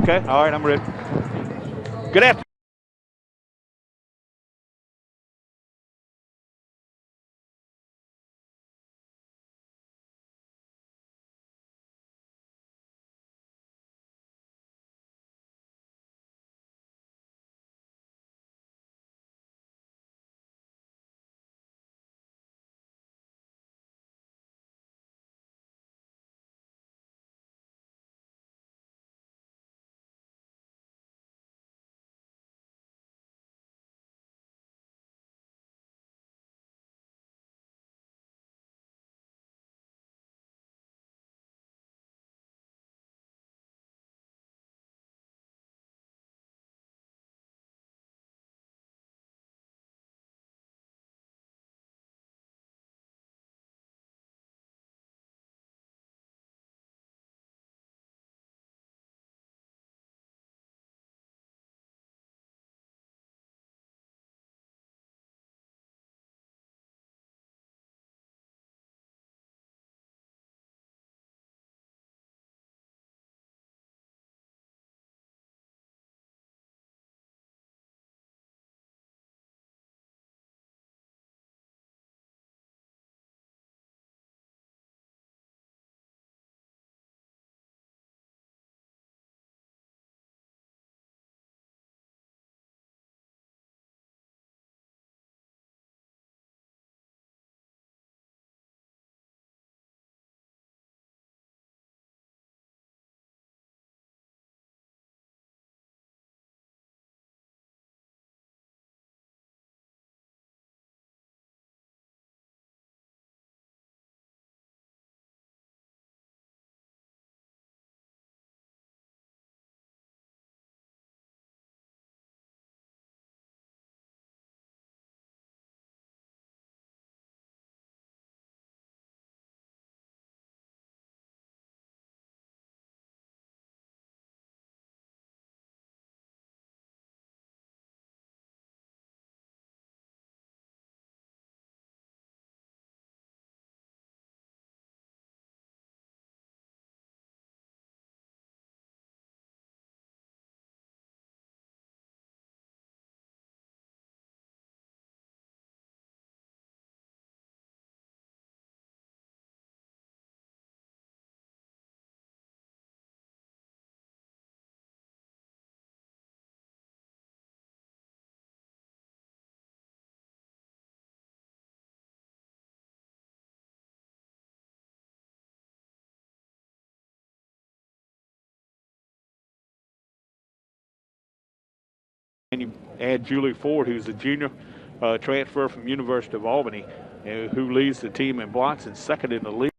Okay, all right, I'm ready. Good afternoon. And you add Julie Ford, who's a junior transfer from University of Albany, who leads the team in blocks and second in the league.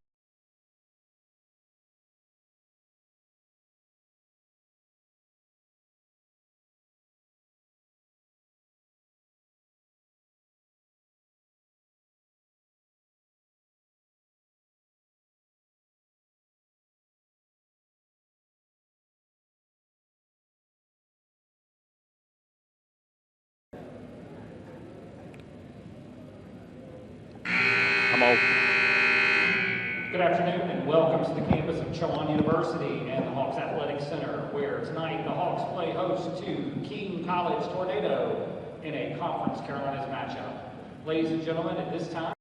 I'm all. Good afternoon and welcome to the campus of Chowan University and the Hawks Athletic Center, where tonight the Hawks play host to King College Tornado in a Conference Carolinas matchup. Ladies and gentlemen, at this time,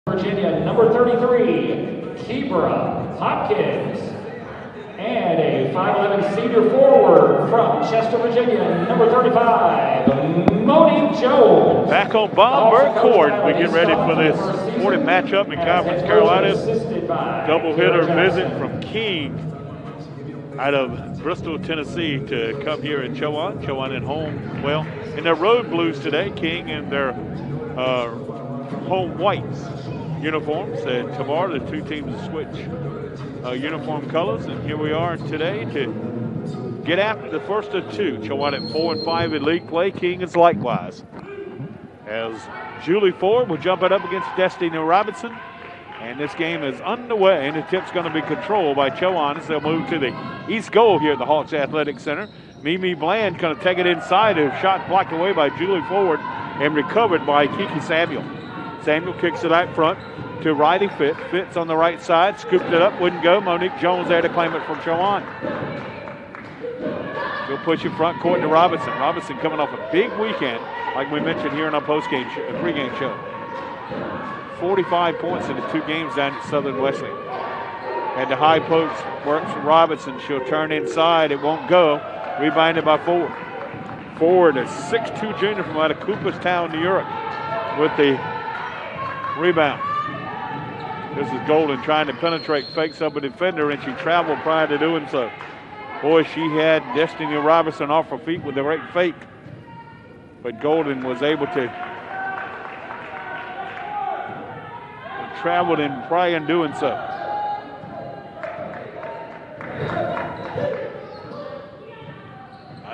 Virginia, number 33, Kibra Hopkins. And a 5'11" senior forward from Chester, Virginia, number 35, Monique Jones. Back on Baumberg Court, we get ready for this important matchup in Conference Carolinas. Doubleheader visit from King out of Bristol, Tennessee to come here in Chowan. Chowan at home, well, in their road blues today. King in their home whites uniforms. And tomorrow the two teams will switch uniform colors. And here we are today to get after the first of two. Chowan at 4-5 in league play. King is likewise. As Julie Ford will jump it up against Destiny Robinson. And this game is underway, and the tip's going to be controlled by Chowan as they'll move to the east goal here at the Hawks Athletic Center. Mimi Bland going to take it inside. A shot blocked away by Julie Ford and recovered by Kiki Samuel. Samuel kicks it out front to Riley Fitz. Fitz on the right side, scooped it up, wouldn't go. Monique Jones there to claim it from Chowan. She'll push it front court to Robinson. Robinson coming off a big weekend, like we mentioned here in our pregame show. 45 points in the two games down at Southern Wesley. And the high post works for Robinson. She'll turn inside. It won't go. Rebounded by Ford. Ford, a 6'2 junior from out of Cooperstown, New York, with the rebound. This is Golden trying to penetrate, fakes up a defender, and she traveled prior to doing so. Boy, she had Destiny Robinson off her feet with a great fake. But Golden was able to traveled in prior in doing so.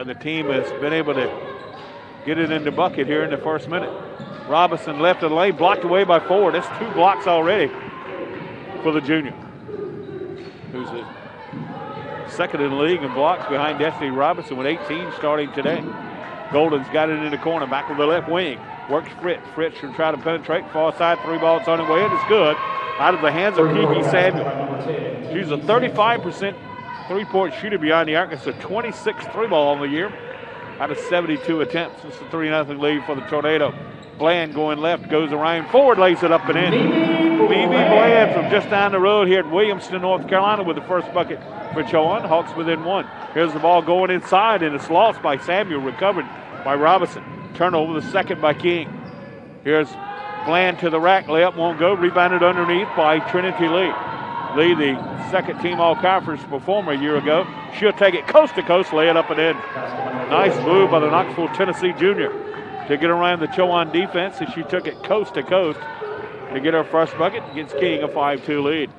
The team has been able to get it in the bucket here in the first minute. Robinson left of the lane, blocked away by Ford. That's 2 blocks already for the junior, who's the second in the league in blocks behind Destiny Robinson with 18 starting today. Golden's got it in the corner, back with the left wing. Works Fritz. Fritz should try to penetrate. Far side, 3 balls on the way. It is good. Out of the hands of Kiki Samuel. She's a 35% three-point shooter behind the arc. It's a 26 3-ball on the year out of 72 attempts. It's a 3-0 lead for the Tornado. Bland going left, goes around. Ford lays it up and in. Mimi Bland from just down the road here at Williamston, North Carolina with the first bucket for Chowan. Hawks within 1. Here's the ball going inside, and it's lost by Samuel, recovered by Robinson. Turnover, the second by King. Here's Bland to the rack. Layup won't go. Rebounded underneath by Trinity Lee. Lee, the second team all-conference performer a year ago. She'll take it coast to coast, lay it up and in. Nice move by the Knoxville, Tennessee junior to get around the Chowan defense, and she took it coast to coast to get her first bucket against King, a 5-2 lead.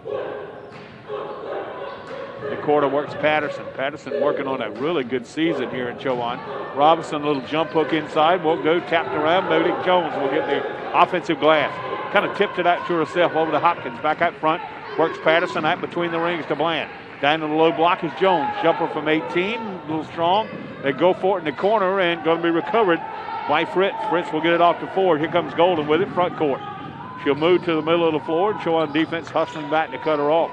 The quarter works Patterson. Patterson working on a really good season here in Chowan. Robinson, a little jump hook inside, won't go, tapped around. Monique Jones will get the offensive glass. Kind of tipped it out to herself over to Hopkins. Back out front, works Patterson out between the rings to Bland. Down to the low block is Jones. Jumper from 18, a little strong. They go for it in the corner and going to be recovered by Fritz. Fritz will get it off to Ford. Here comes Golden with it, front court. She'll move to the middle of the floor and Chowan defense hustling back to cut her off.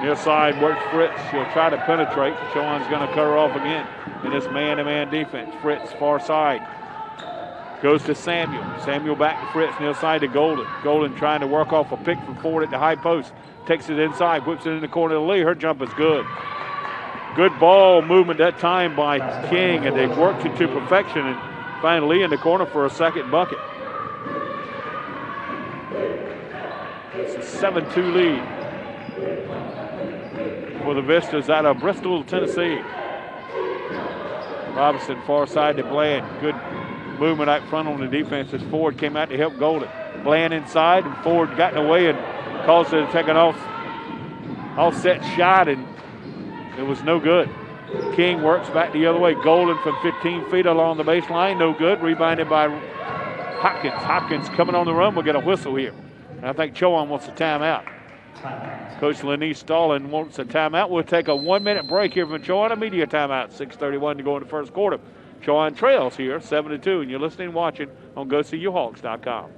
Near side works Fritz. She'll try to penetrate. Chowan's going to cut her off again in this man-to-man defense. Fritz, far side. Goes to Samuel. Samuel back to Fritz. Near side to Golden. Golden trying to work off a pick from Ford at the high post. Takes it inside, whips it in the corner to Lee. Her jump is good. Good ball movement that time by King, and they've worked it to perfection and find Lee in the corner for a second bucket. It's a 7-2 lead for the Vistas out of Bristol, Tennessee. Robinson far side to Bland. Good movement out front on the defense as Ford came out to help Golden. Bland inside, and Ford got in the way and caused her to take an offset shot, and it was no good. King works back the other way. Golden from 15 feet along the baseline, no good. Rebounded by Hopkins. Hopkins coming on the run will get a whistle here. And I think Chowan wants a timeout. Coach Lenise Stallin wants a timeout. We'll take a 1-minute break here from Chowan, a media timeout. 6:31 to go in the first quarter. Chowan trails here, 7-2, and you're listening and watching on GoSeeYouHawks.com.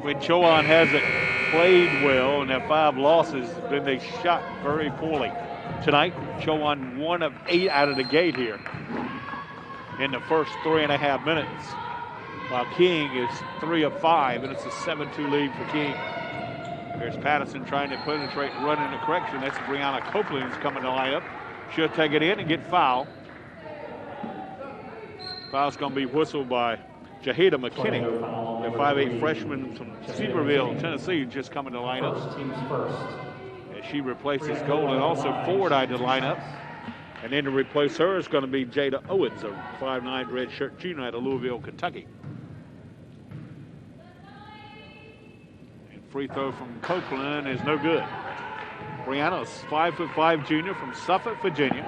when Chowan hasn't played well and have 5 losses, then they shot very poorly. Tonight, Chowan 1 of 8 out of the gate here in the first 3.5 minutes, while King is 3 of 5, and it's a 7-2 lead for King. There's Patterson trying to penetrate and run into correction. That's Brianna Copeland's coming to line up. She'll take it in and get fouled. Foul's going to be whistled by Jahida McKinney, the 5'8 freshman from Cedarville, Tennessee, just coming to line up. As she replaces Golden, also Ford-eyed to line up. And then to replace her is going to be Jada Owens, a 5'9 redshirt junior out of Louisville, Kentucky. And free throw from Copeland is no good. Brianna's 5'5 junior from Suffolk, Virginia.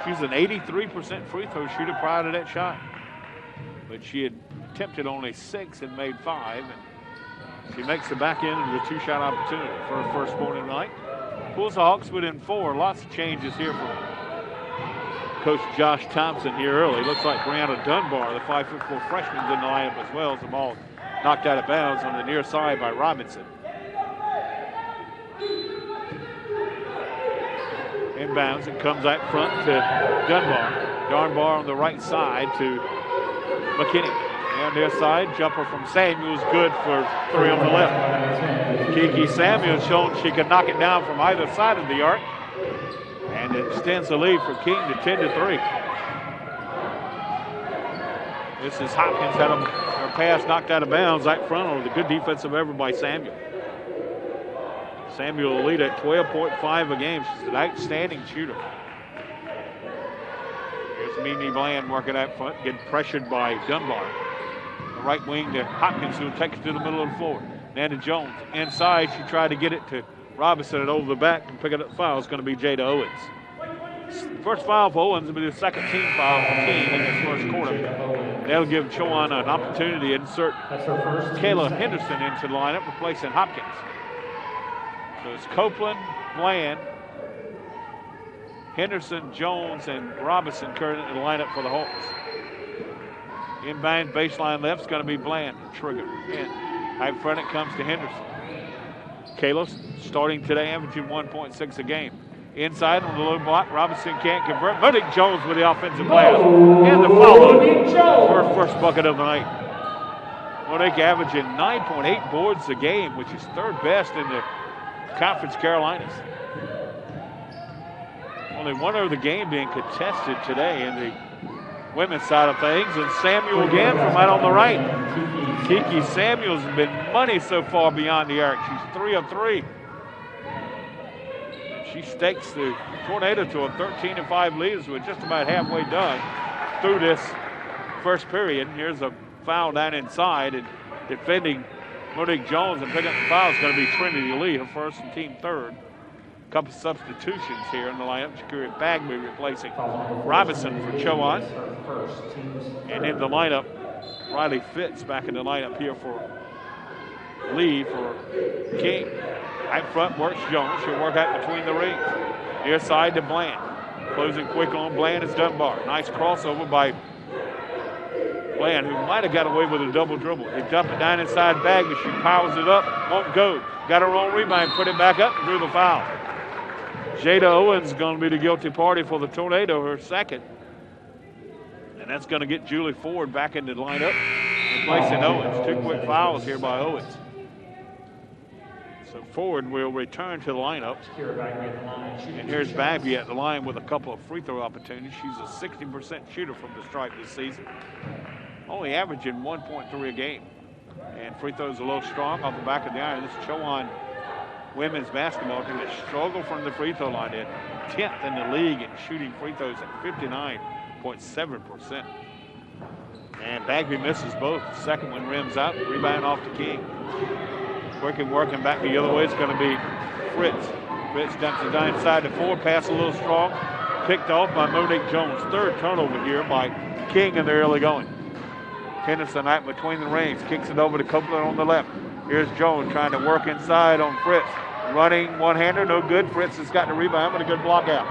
She's an 83% free throw shooter prior to that shot. But she had attempted only 6 and made 5. And she makes the back end of the 2-shot opportunity for her first point of the night. Pulls the Hawks within 4. Lots of changes here from Coach Josh Thompson here early. Looks like Brianna Dunbar, the 5'4 freshman, is in the lineup as well, as the ball knocked out of bounds on the near side by Robinson. Inbounds, it comes out front to Dunbar. Dunbar on the right side to McKinney. And their side, jumper from Samuels, good for 3 on the left. Kiki Samuels shown she can knock it down from either side of the arc. And it extends the lead for King to 10-3. This is Hopkins had her pass knocked out of bounds right front on the good defensive effort by Samuel. Samuel will lead at 12.5 a game. She's an outstanding shooter. Here's Mimi Bland working out front, getting pressured by Dunbar. The right wing to Hopkins, who takes it to the middle of the floor. Nana Jones inside. She tried to get it to Robinson and over the back and pick up the foul. It's going to be Jada Owens. First foul for Owens will be the second team foul for King in this first quarter. That'll give Chowan an opportunity to insert Kayla Henderson into the lineup, replacing Hopkins. So it's Copeland, Bland, Henderson, Jones, and Robinson currently in the lineup for the Hawks. Inbound baseline left is going to be Bland, trigger. And out front it comes to Henderson. Kayla starting today, averaging 1.6 a game. Inside on the low block, Robinson can't convert. Monique Jones with the offensive glass. And the follow for her first bucket of the night. Monique averaging 9.8 boards a game, which is 3rd best in the Conference Carolinas. Only one of the game being contested today in the women's side of things. And Samuel again from out on the right. Kiki Samuels has been money so far beyond the arc. She's 3 of 3. She stakes the Tornado to a 13-5 lead as we're just about halfway done through this first period. Here's a foul down inside, and defending Monique Jones and picking up the foul is going to be Trinity Lee, her first and team 3rd. A couple substitutions here in the lineup. Shakira Bagby replacing Robinson for Chowan. And in the lineup, Riley Fitz back in the lineup here for Lee for King. Out front works Jones. She'll work out between the rings. Near side to Bland. Closing quick on Bland is Dunbar. Nice crossover by Bland, who might have got away with a double dribble. They dump it down inside Bagby. She powers it up, won't go. Got her own rebound, put it back up and drew the foul. Jada Owens is going to be the guilty party for the Tornado, her second. And that's going to get Julie Ford back into the lineup, replacing Owens. 2 quick fouls here by Owens. So Ford will return to the lineup. And here's Bagby at the line with a couple of free throw opportunities. She's a 60% shooter from the stripe this season. Only averaging 1.3 a game. And free throws a little strong off the back of the iron. This Chowan women's basketball team that struggle from the free throw line. They're 10th in the league in shooting free throws at 59.7%. And Bagby misses both. The second one rims out. Rebound off to King. Working back the other way. It's going to be Fritz. Fritz dumps it down inside to Ford. Pass a little strong. Picked off by Monique Jones. 3rd turnover here by King in the early going. Henderson out between the rings. Kicks it over to Copeland on the left. Here's Jones trying to work inside on Fritz. Running one-hander, no good. Fritz has got the rebound, but a good block out.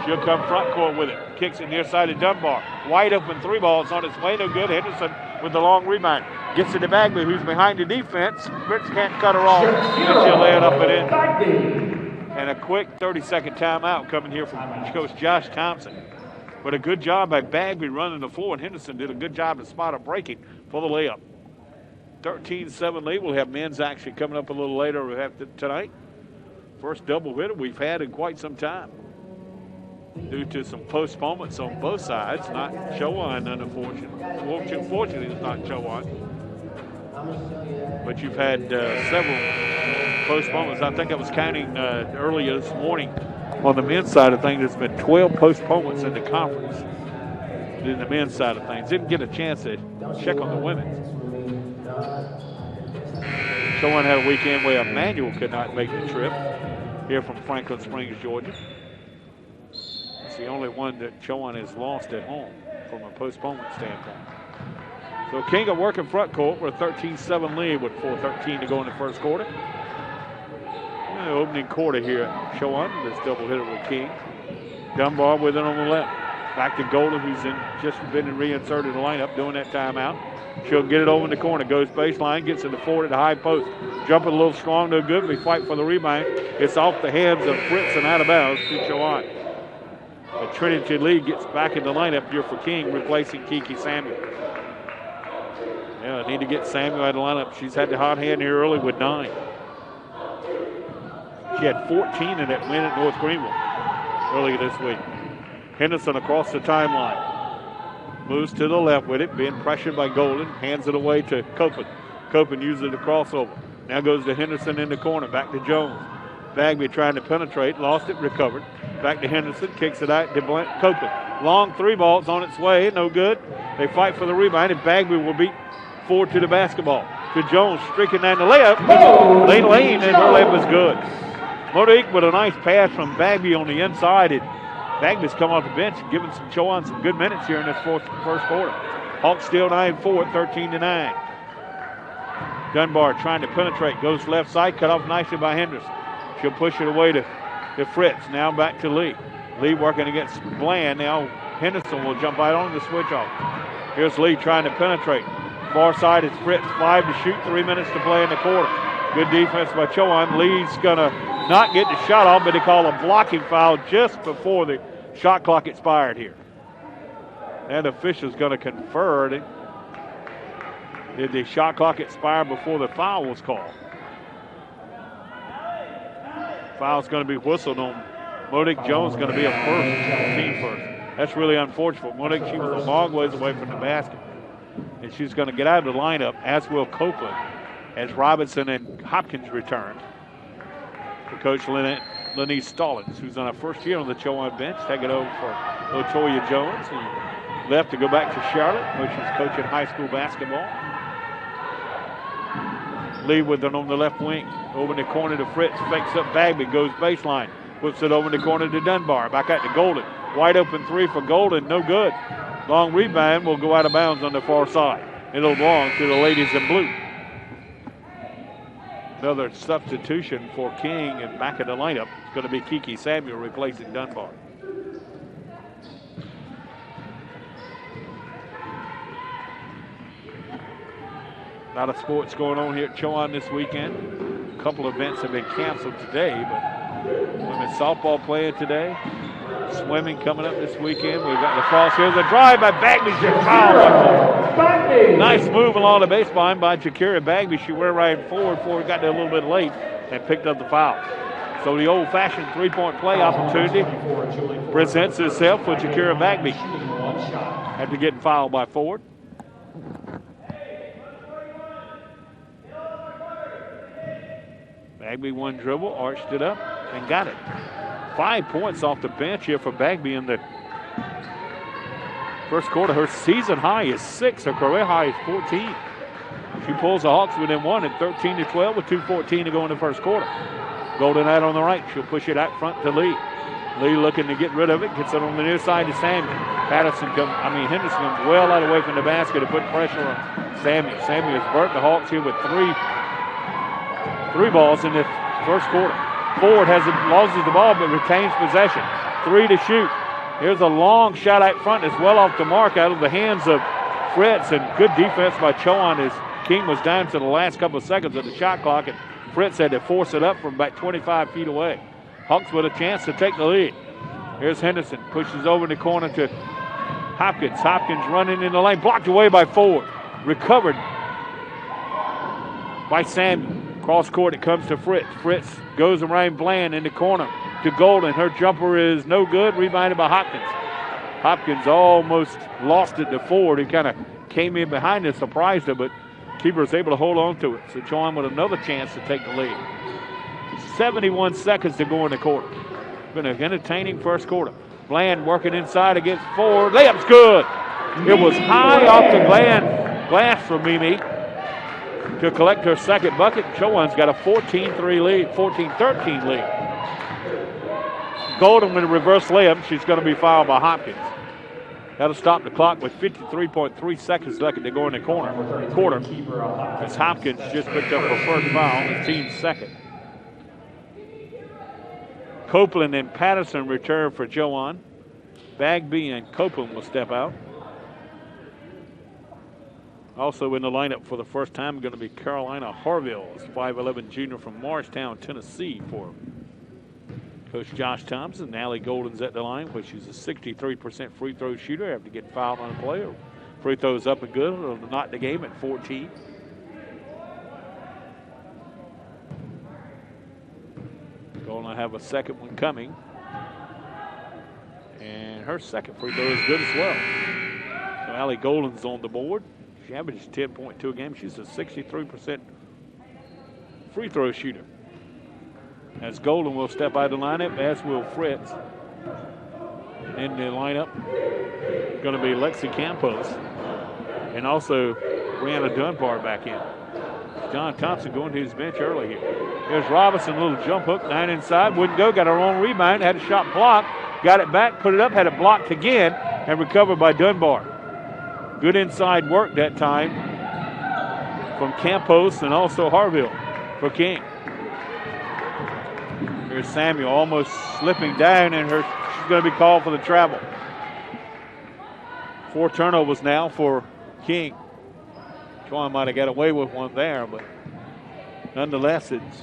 She'll come front court with it. Kicks it near side to Dunbar. Wide open 3 balls on its way, no good. Henderson with the long rebound. Gets it to Bagby, who's behind the defense. Fritz can't cut her off, and she'll lay it up and in. And a quick 30-second timeout coming here from Coach Josh Thompson. But a good job by Bagby running the floor, and Henderson did a good job to spot a breaking for the layup. 13-7 lead. We'll have men's action coming up a little later tonight. First doubleheader we've had in quite some time. Due to some postponements on both sides, not Chowan, unfortunately. Fortunately, it's not Chowan. But you've had several postponements. I think I was counting earlier this morning on the men's side of things. There's been 12 postponements in the conference. In the men's side of things. Didn't get a chance to check on the women's. Chowan had a weekend where Emmanuel could not make the trip here from Franklin Springs, Georgia. It's the only one that Chowan has lost at home from a postponement standpoint. So King will work in front court with a 13-7 lead with 4:13 to go in the first quarter. And the opening quarter here at Chowan, this doubleheader with King. Dunbar with it on the left. Back to Golden, who's just been reinserted in the lineup, doing that timeout. She'll get it over in the corner, goes baseline, gets it to forward at the high post. Jumping a little strong, no good. We fight for the rebound. It's off the hands of Fritz and out of bounds to Chowan. But Trinity Lee gets back in the lineup here for King, replacing Kiki Samuel. Yeah, I need to get Samuel out of the lineup. She's had the hot hand here early with 9. She had 14 in that win at North Greenville earlier this week. Henderson across the timeline. Moves to the left with it, being pressured by Golden. Hands it away to Copeland. Copeland uses the crossover. Now goes to Henderson in the corner. Back to Jones. Bagby trying to penetrate. Lost it, recovered. Back to Henderson. Kicks it out to Copeland. Long 3 balls on its way. No good. They fight for the rebound, and Bagby will beat Ford to the basketball. To Jones, streaking down the layup. Lane, and her layup is good. Monique with a nice pass from Bagby on the inside. And Bagby's come off the bench and given some Chowan some good minutes here in this first quarter. Hawks still 9-4, 13-9. Dunbar trying to penetrate, goes left side, cut off nicely by Henderson. She'll push it away to Fritz. Now back to Lee. Lee working against Bland. Now Henderson will jump right on the switch off. Here's Lee trying to penetrate. Far side is Fritz. 5 to shoot, 3 minutes to play in the quarter. Good defense by Chowan. Lee's going to not get the shot off, but they call a blocking foul just before the shot clock expired here. And the official's going to confer. Did the shot clock expire before the foul was called? Foul's going to be whistled on Monique Jones. Going to be a first, team first. That's really unfortunate. Monique, she was a long ways away from the basket. And she's going to get out of the lineup, as will Copeland, as Robinson and Hopkins return. For Coach Lenise Stallings, who's on her first year on the Chowan bench, taking over for Latoya Jones, who left to go back to Charlotte, where she's coaching high school basketball. Lee with it on the left wing. Over in the corner to Fritz. Fakes up Bagby. Goes baseline. Puts it over in the corner to Dunbar. Back out to Golden. Wide open 3 for Golden. No good. Long rebound will go out of bounds on the far side. It'll belong to the ladies in blue. Another substitution for King, and back in the lineup. It's going to be Kiki Samuel replacing Dunbar. A lot of sports going on here at Chowan this weekend. A couple events have been canceled today, but women's softball playing today. Swimming coming up this weekend. We've got lacrosse. Here's a drive by Bagby. Nice move along the baseline by Jakira Bagby. She went right forward before we got there a little bit late and picked up the foul. So the old-fashioned three-point play opportunity presents itself for Jakira Bagby after getting fouled by Ford. Bagby one dribble, arched it up, and got it. 5 points off the bench here for Bagby in the first quarter. Her season high is 6. Her career high is 14. She pulls the Hawks within 1 at 13-12 with 2:14 to go in the first quarter. Golden out on the right. She'll push it out front to Lee. Lee looking to get rid of it. Gets it on the near side to Samuel. Henderson comes well out away from the basket to put pressure on Samuel. Samuel's burnt the Hawks here with three balls in the first quarter. Ford loses the ball but retains possession. 3 to shoot. Here's a long shot out front as well off the mark out of the hands of Fritz, and good defense by Chowan as King was down to the last couple of seconds of the shot clock, and Fritz had to force it up from about 25 feet away. Hawks with a chance to take the lead. Here's Henderson, pushes over in the corner to Hopkins. Hopkins running in the lane, blocked away by Ford. Recovered by Samuel. Cross court, it comes to Fritz. Fritz goes around Bland in the corner to Golden. Her jumper is no good, rebounded by Hopkins. Hopkins almost lost it to Ford, who kind of came in behind and surprised her, but keeper was able to hold on to it. So Chowan with another chance to take the lead. 71 seconds to go in the quarter. Been an entertaining first quarter. Bland working inside against Ford. Layup's good. It was high off the glass for Mimi to collect her second bucket. Chowan's got a 14-3 lead, 14-13 lead. Golden with a reverse layup. She's going to be fouled by Hopkins. That'll stop the clock with 53.3 seconds left to go in the quarter. As Hopkins just picked up her first foul, the team's second. Copeland and Patterson return for Chowan. Bagby and Copeland will step out. Also in the lineup for the first time going to be Carolina Harville, 5'11" junior from Morristown, Tennessee, for Coach Josh Thompson. Allie Golden's at the line, which is a 63% free throw shooter after getting fouled on a play. Free throws up and good, or not the game at 14. Golden will have a second one coming. And her second free throw is good as well. So Allie Golden's on the board. She averages 10.2 a game. She's a 63% free throw shooter. As Golden will step out of the lineup, as will Fritz. In the lineup, going to be Lexi Campos. And also Brianna Dunbar back in. John Thompson going to his bench early here. Here's Robinson, a little jump hook, down inside. Wouldn't go, got her own rebound, had a shot blocked. Got it back, put it up, had it blocked again, and recovered by Dunbar. Good inside work that time from Campos and also Harville for King. Here's Samuel almost slipping down, and she's going to be called for the travel. 4 turnovers now for King. Chowan might have got away with one there, but nonetheless, it's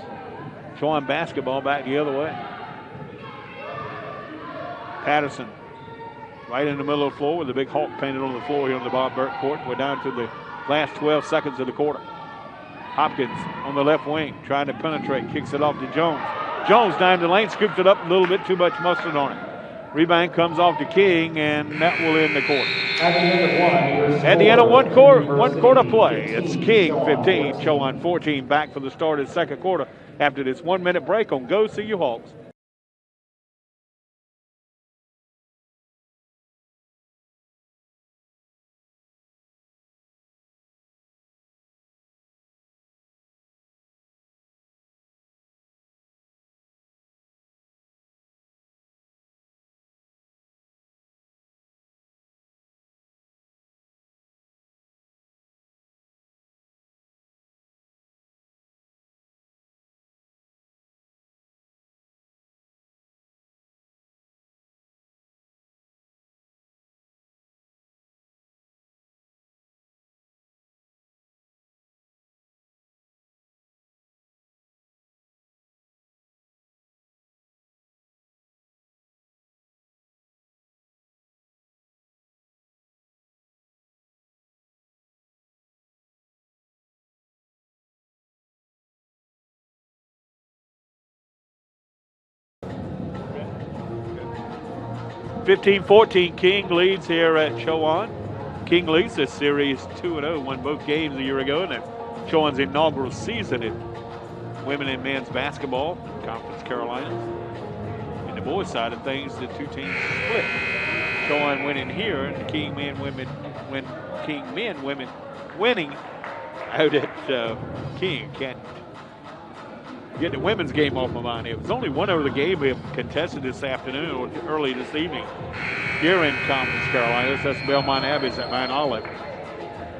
Chowan basketball back the other way. Patterson right in the middle of the floor with the big Hawk painted on the floor here on the Bob Burke court. We're down to the last 12 seconds of the quarter. Hopkins on the left wing trying to penetrate, kicks it off to Jones. Jones down the lane, scoops it up a little bit, too much mustard on it. Rebound comes off to King, and that will end the quarter. At the end of one quarter play, it's King 15, Chowan 14, back for the start of the second quarter after this 1 minute break on Go See You Hawks. (15-14) King leads here at Chowan. King leads this series 2-0, won both games a year ago, and it's Chowan's inaugural season in women and men's basketball, Conference Carolinas. In the boys' side of things, the two teams split. Chowan winning here, and the King men women winning out at King. Can't get the women's game off my mind. It was only one over the game we have contested this afternoon or early this evening here in Conference Carolinas. That's Belmont Abbey's at Mount Olive.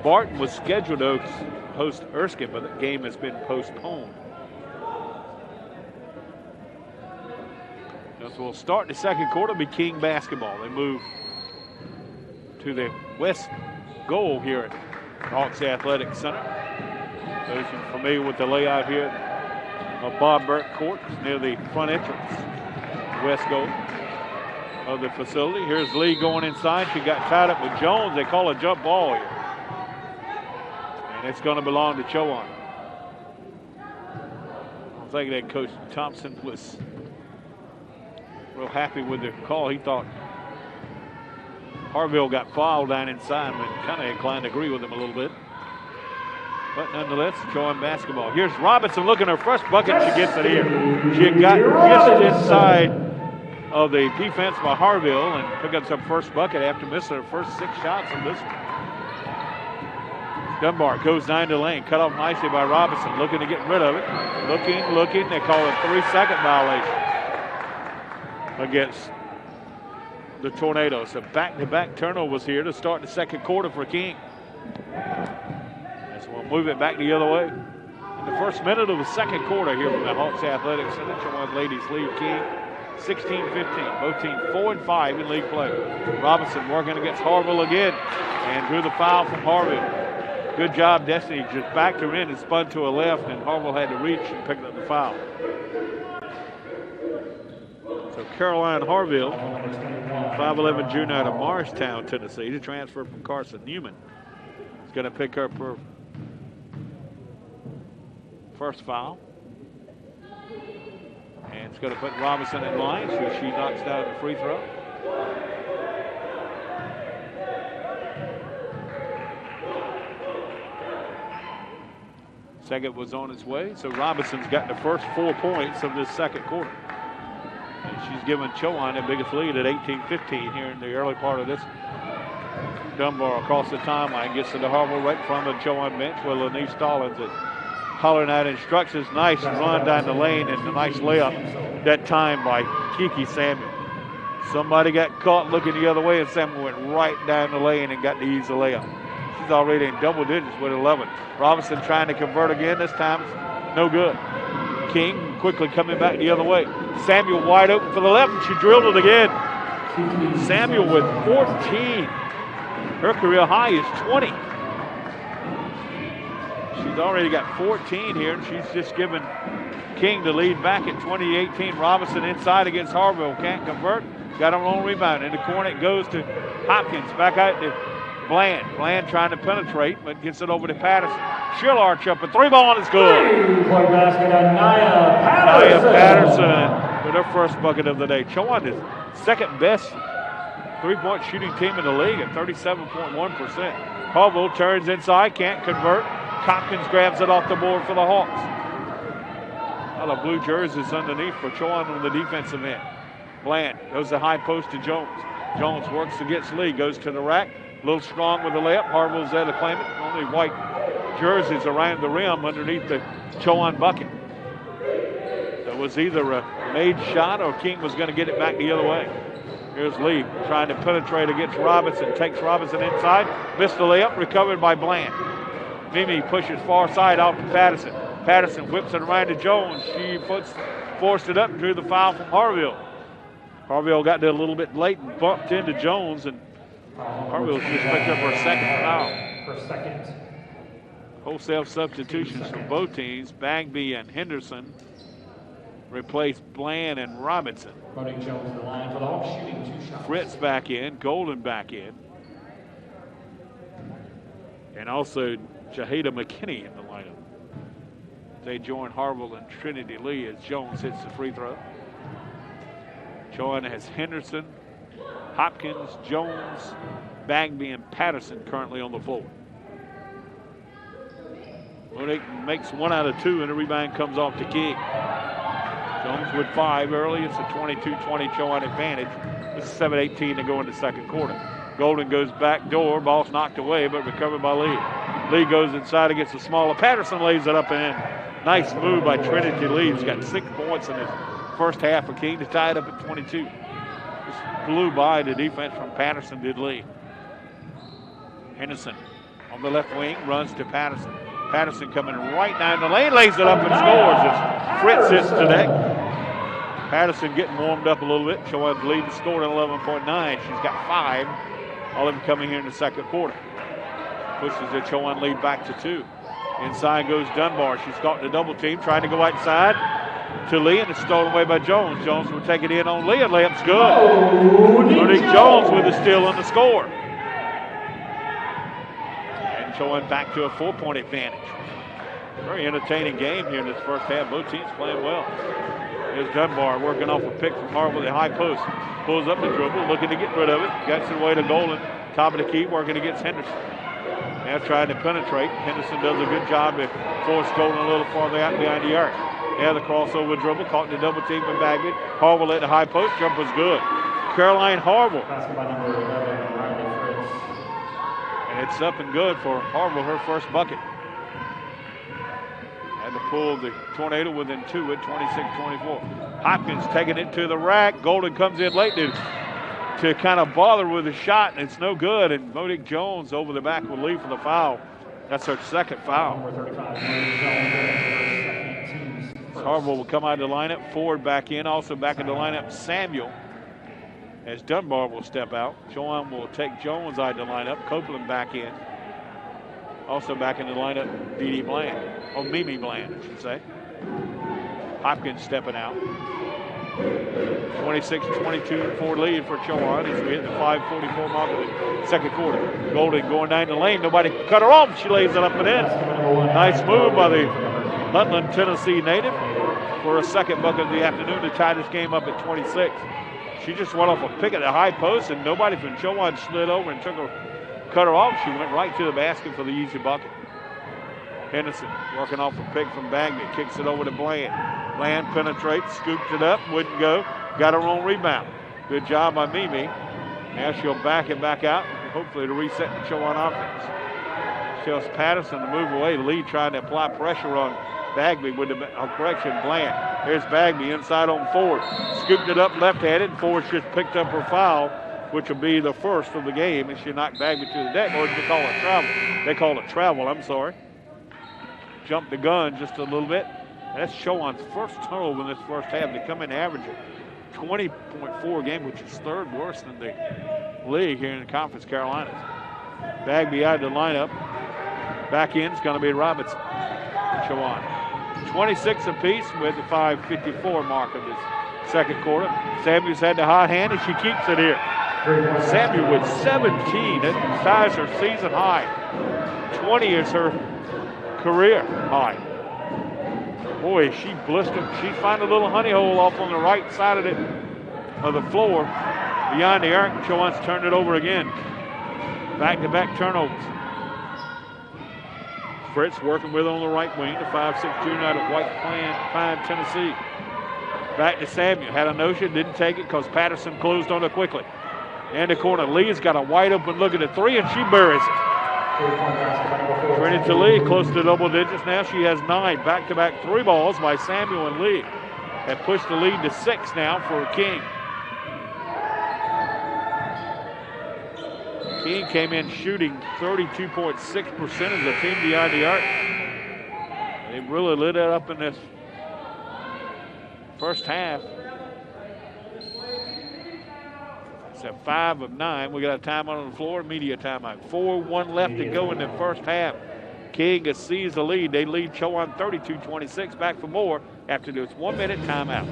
Barton was scheduled to host Erskine, but the game has been postponed. So we'll start the second quarter, be King basketball. They move to the west goal here at Hawks Athletic Center. Those who are familiar with the layout here of Bob Burke Court near the front entrance, west goal of the facility. Here's Lee going inside. She got tied up with Jones. They call a jump ball here. And it's going to belong to Chowan. I think that Coach Thompson was real happy with the call. He thought Harville got fouled down inside, but kind of inclined to agree with him a little bit. But nonetheless, Chowan basketball. Here's Robinson looking at her first bucket. She gets it here. She got just inside of the defense by Harville and picked up some first bucket after missing her first 6 shots in this one. Dunbar goes down the lane, cut off nicely by Robinson, looking to get rid of it. Looking. They call it a 3-second violation against the Tornadoes. So back-to-back turnovers here to start the second quarter for King. As we'll move it back the other way. In the first minute of the second quarter here from the Hawks Athletics Center, Chowan ladies lead King 16-15. Both teams 4-5 in league play. Robinson working against Harville again and drew the foul from Harville. Good job, Destiny just backed her in and spun to her left, and Harville had to reach and pick up the foul. So Caroline Harville, 5'11" junior out of Morristown, Tennessee, to transfer from Carson Newman, is going to pick up her first foul. And it's going to put Robinson in line, so she knocks down the free throw. Second was on its way, so Robinson's got the first 4 points of this second quarter. And she's given Chowan the biggest lead at 18-15 here in the early part of this. Dunbar across the timeline gets to the Harville right from the Chowan bench where Lenise Stallings is hollering out instructions. Nice run down the lane and a nice layup that time by Kiki Samuel. Somebody got caught looking the other way and Samuel went right down the lane and got the easy layup. She's already in double digits with 11. Robinson trying to convert again. This time it's no good. King quickly coming back the other way. Samuel wide open for the left, and she drilled it again. Samuel with 14. Her career high is 20. She's already got 14 here, and she's just given King the lead back at 20-18. Robinson inside against Harville. Can't convert. Got her own rebound. In the corner it goes to Hopkins. Back out to Bland. Bland trying to penetrate, but gets it over to Patterson. She'll arch up a 3-ball, and it's good. 3-point basket on Nia Patterson with her first bucket of the day. Chowan is second best 3-point shooting team in the league at 37.1%. Harville turns inside, can't convert. Hopkins grabs it off the board for the Hawks. Well, the blue jerseys underneath for Chowan on the defensive end. Bland goes the high post to Jones. Jones works against Lee, goes to the rack. A little strong with the layup. Harville's there to claim it. Only white jerseys around the rim underneath the Chowan bucket. That was either a made shot or King was going to get it back the other way. Here's Lee trying to penetrate against Robinson. Takes Robinson inside. Missed the layup. Recovered by Bland. Mimi pushes far side out to Patterson. Patterson whips it around to Jones. She forced it up and drew the foul from Harville. Harville got there a little bit late and bumped into Jones, and Harville just picked up her second foul. Wholesale substitutions for both teams. Bagby and Henderson replaced Bland and Robinson. Jones in the line for the Hawks, shooting 2 shots. Fritz back in, Golden back in. And also Jahida McKinney in the lineup. They join Harville and Trinity Lee as Jones hits the free throw. Chowan has Henderson, Hopkins, Jones, Bagby, and Patterson currently on the floor. Monique makes 1 out of 2, and the rebound comes off to King. Jones with 5 early. It's a 22-20 Chowan advantage. This is 7:18 to go into the second quarter. Golden goes back door. Ball's knocked away, but recovered by Lee. Lee goes inside against the smaller. Patterson lays it up and in. Nice move by Trinity Lee. He's got 6 points in his first half for King to tie it up at 22. Just flew by the defense from Patterson, did Lee. Henderson on the left wing runs to Patterson. Patterson coming right down the lane, lays it up and scores as Fritz hits the deck. Patterson getting warmed up a little bit. Chowan's lead is scored at 11.9. She's got 5. All of them coming here in the second quarter. Pushes the Chowan lead back to 2. Inside goes Dunbar. She's caught in a double team, trying to go outside to Lee, and it's stolen away by Jones. Jones will take it in on Lee, and layup's good. Monique Jones with a steal on the score. And Chowan back to a 4-point advantage. Very entertaining game here in this first half. Both teams playing well. Here's Dunbar working off a pick from Harville at high post. Pulls up the dribble, looking to get rid of it. Gets it away to Golden. Top of the key, working against Henderson. Now trying to penetrate. Henderson does a good job to force Golden a little farther out behind the arc. Now the crossover dribble, caught in the double team with Bagby. Harville at the high post. Jumper's good. Caroline Harville. And it's up and good for Harville, her first bucket. Had to pull the Tornado within 2 at 26-24. Hopkins taking it to the rack. Golden comes in late to kind of bother with a shot, and it's no good. And Monique Jones over the back will leave for the foul. That's her second foul. Harville will come out of the lineup. Ford back in. Also back in the lineup, Samuel. As Dunbar will step out. Chowan will take Jones out of the lineup. Copeland back in. Also back in the lineup, Dee Bland, or Mimi Bland, I should say. Hopkins stepping out. 26-22 for lead for Chowan as we hit the 5:44 mark of the second quarter. Golden going down the lane. Nobody can cut her off. She lays it up and in. Nice move by the Butland, Tennessee native for a second bucket of the afternoon to tie this game up at 26. She just went off a pick at the high post, and nobody from Chowan slid over and cut her off. She went right to the basket for the easy bucket. Henderson working off a pick from Bagby. Kicks it over to Bland. Bland penetrates, scooped it up, wouldn't go. Got her own rebound. Good job by Mimi. Now she'll back it back out, hopefully to reset the Chowan offense. Tells Patterson to move away. Lee trying to apply pressure on Bagby with the correction. Bland. Here's Bagby inside on Ford. Scooped it up left-handed. Ford just picked up her foul, which will be the first of the game, and she knocked Bagby to the deck, or they call it travel. They call it travel, I'm sorry. Jumped the gun just a little bit. And that's Chowan's first turnover in this first half. They come in averaging 20.4 a game, which is third worst in the league here in the Conference Carolinas. Bagby out of the lineup. Back in is going to be Robinson. Chowan. 26 apiece with the 5:54 mark of this second quarter. Samuels had the hot hand, and she keeps it here. Samuel with 17. That ties her season high. 20 is her career high. Boy, she blistered. She found a little honey hole off on the right side of the floor beyond the arc. Chowan's turned it over again. Back-to-back turnovers. Fritz working with on the right wing, the 5'6" junior out of White Pine, Tennessee. Back to Samuel. Had a notion, didn't take it because Patterson closed on her quickly. In the corner, Lee's got a wide open look at the three, and she buries it. Trinity Lee close to double digits now. She has 9 back-to-back 3 balls by Samuel and Lee. Have pushed the lead to 6 now for King. King came in shooting 32.6% as a team beyond the arc. They really lit it up in this first half. It's a 5 of 9. We got a timeout on the floor, media timeout. 4:01 left to go in the first half. King has seized the lead. They lead Chowan 32-26. Back for more after this 1-minute timeout.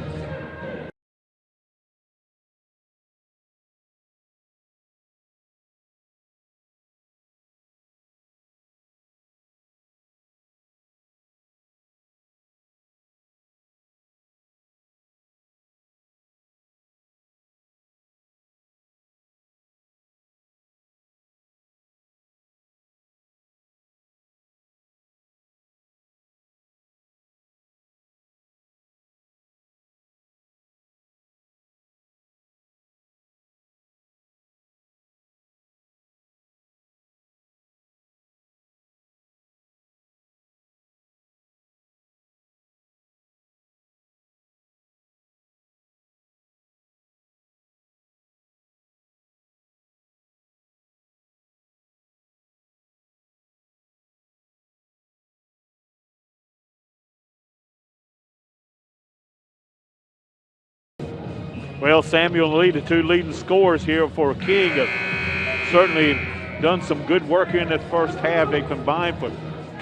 Well, Samuel and Lee, the 2 leading scorers here for King, have certainly done some good work here in this first half. They combined for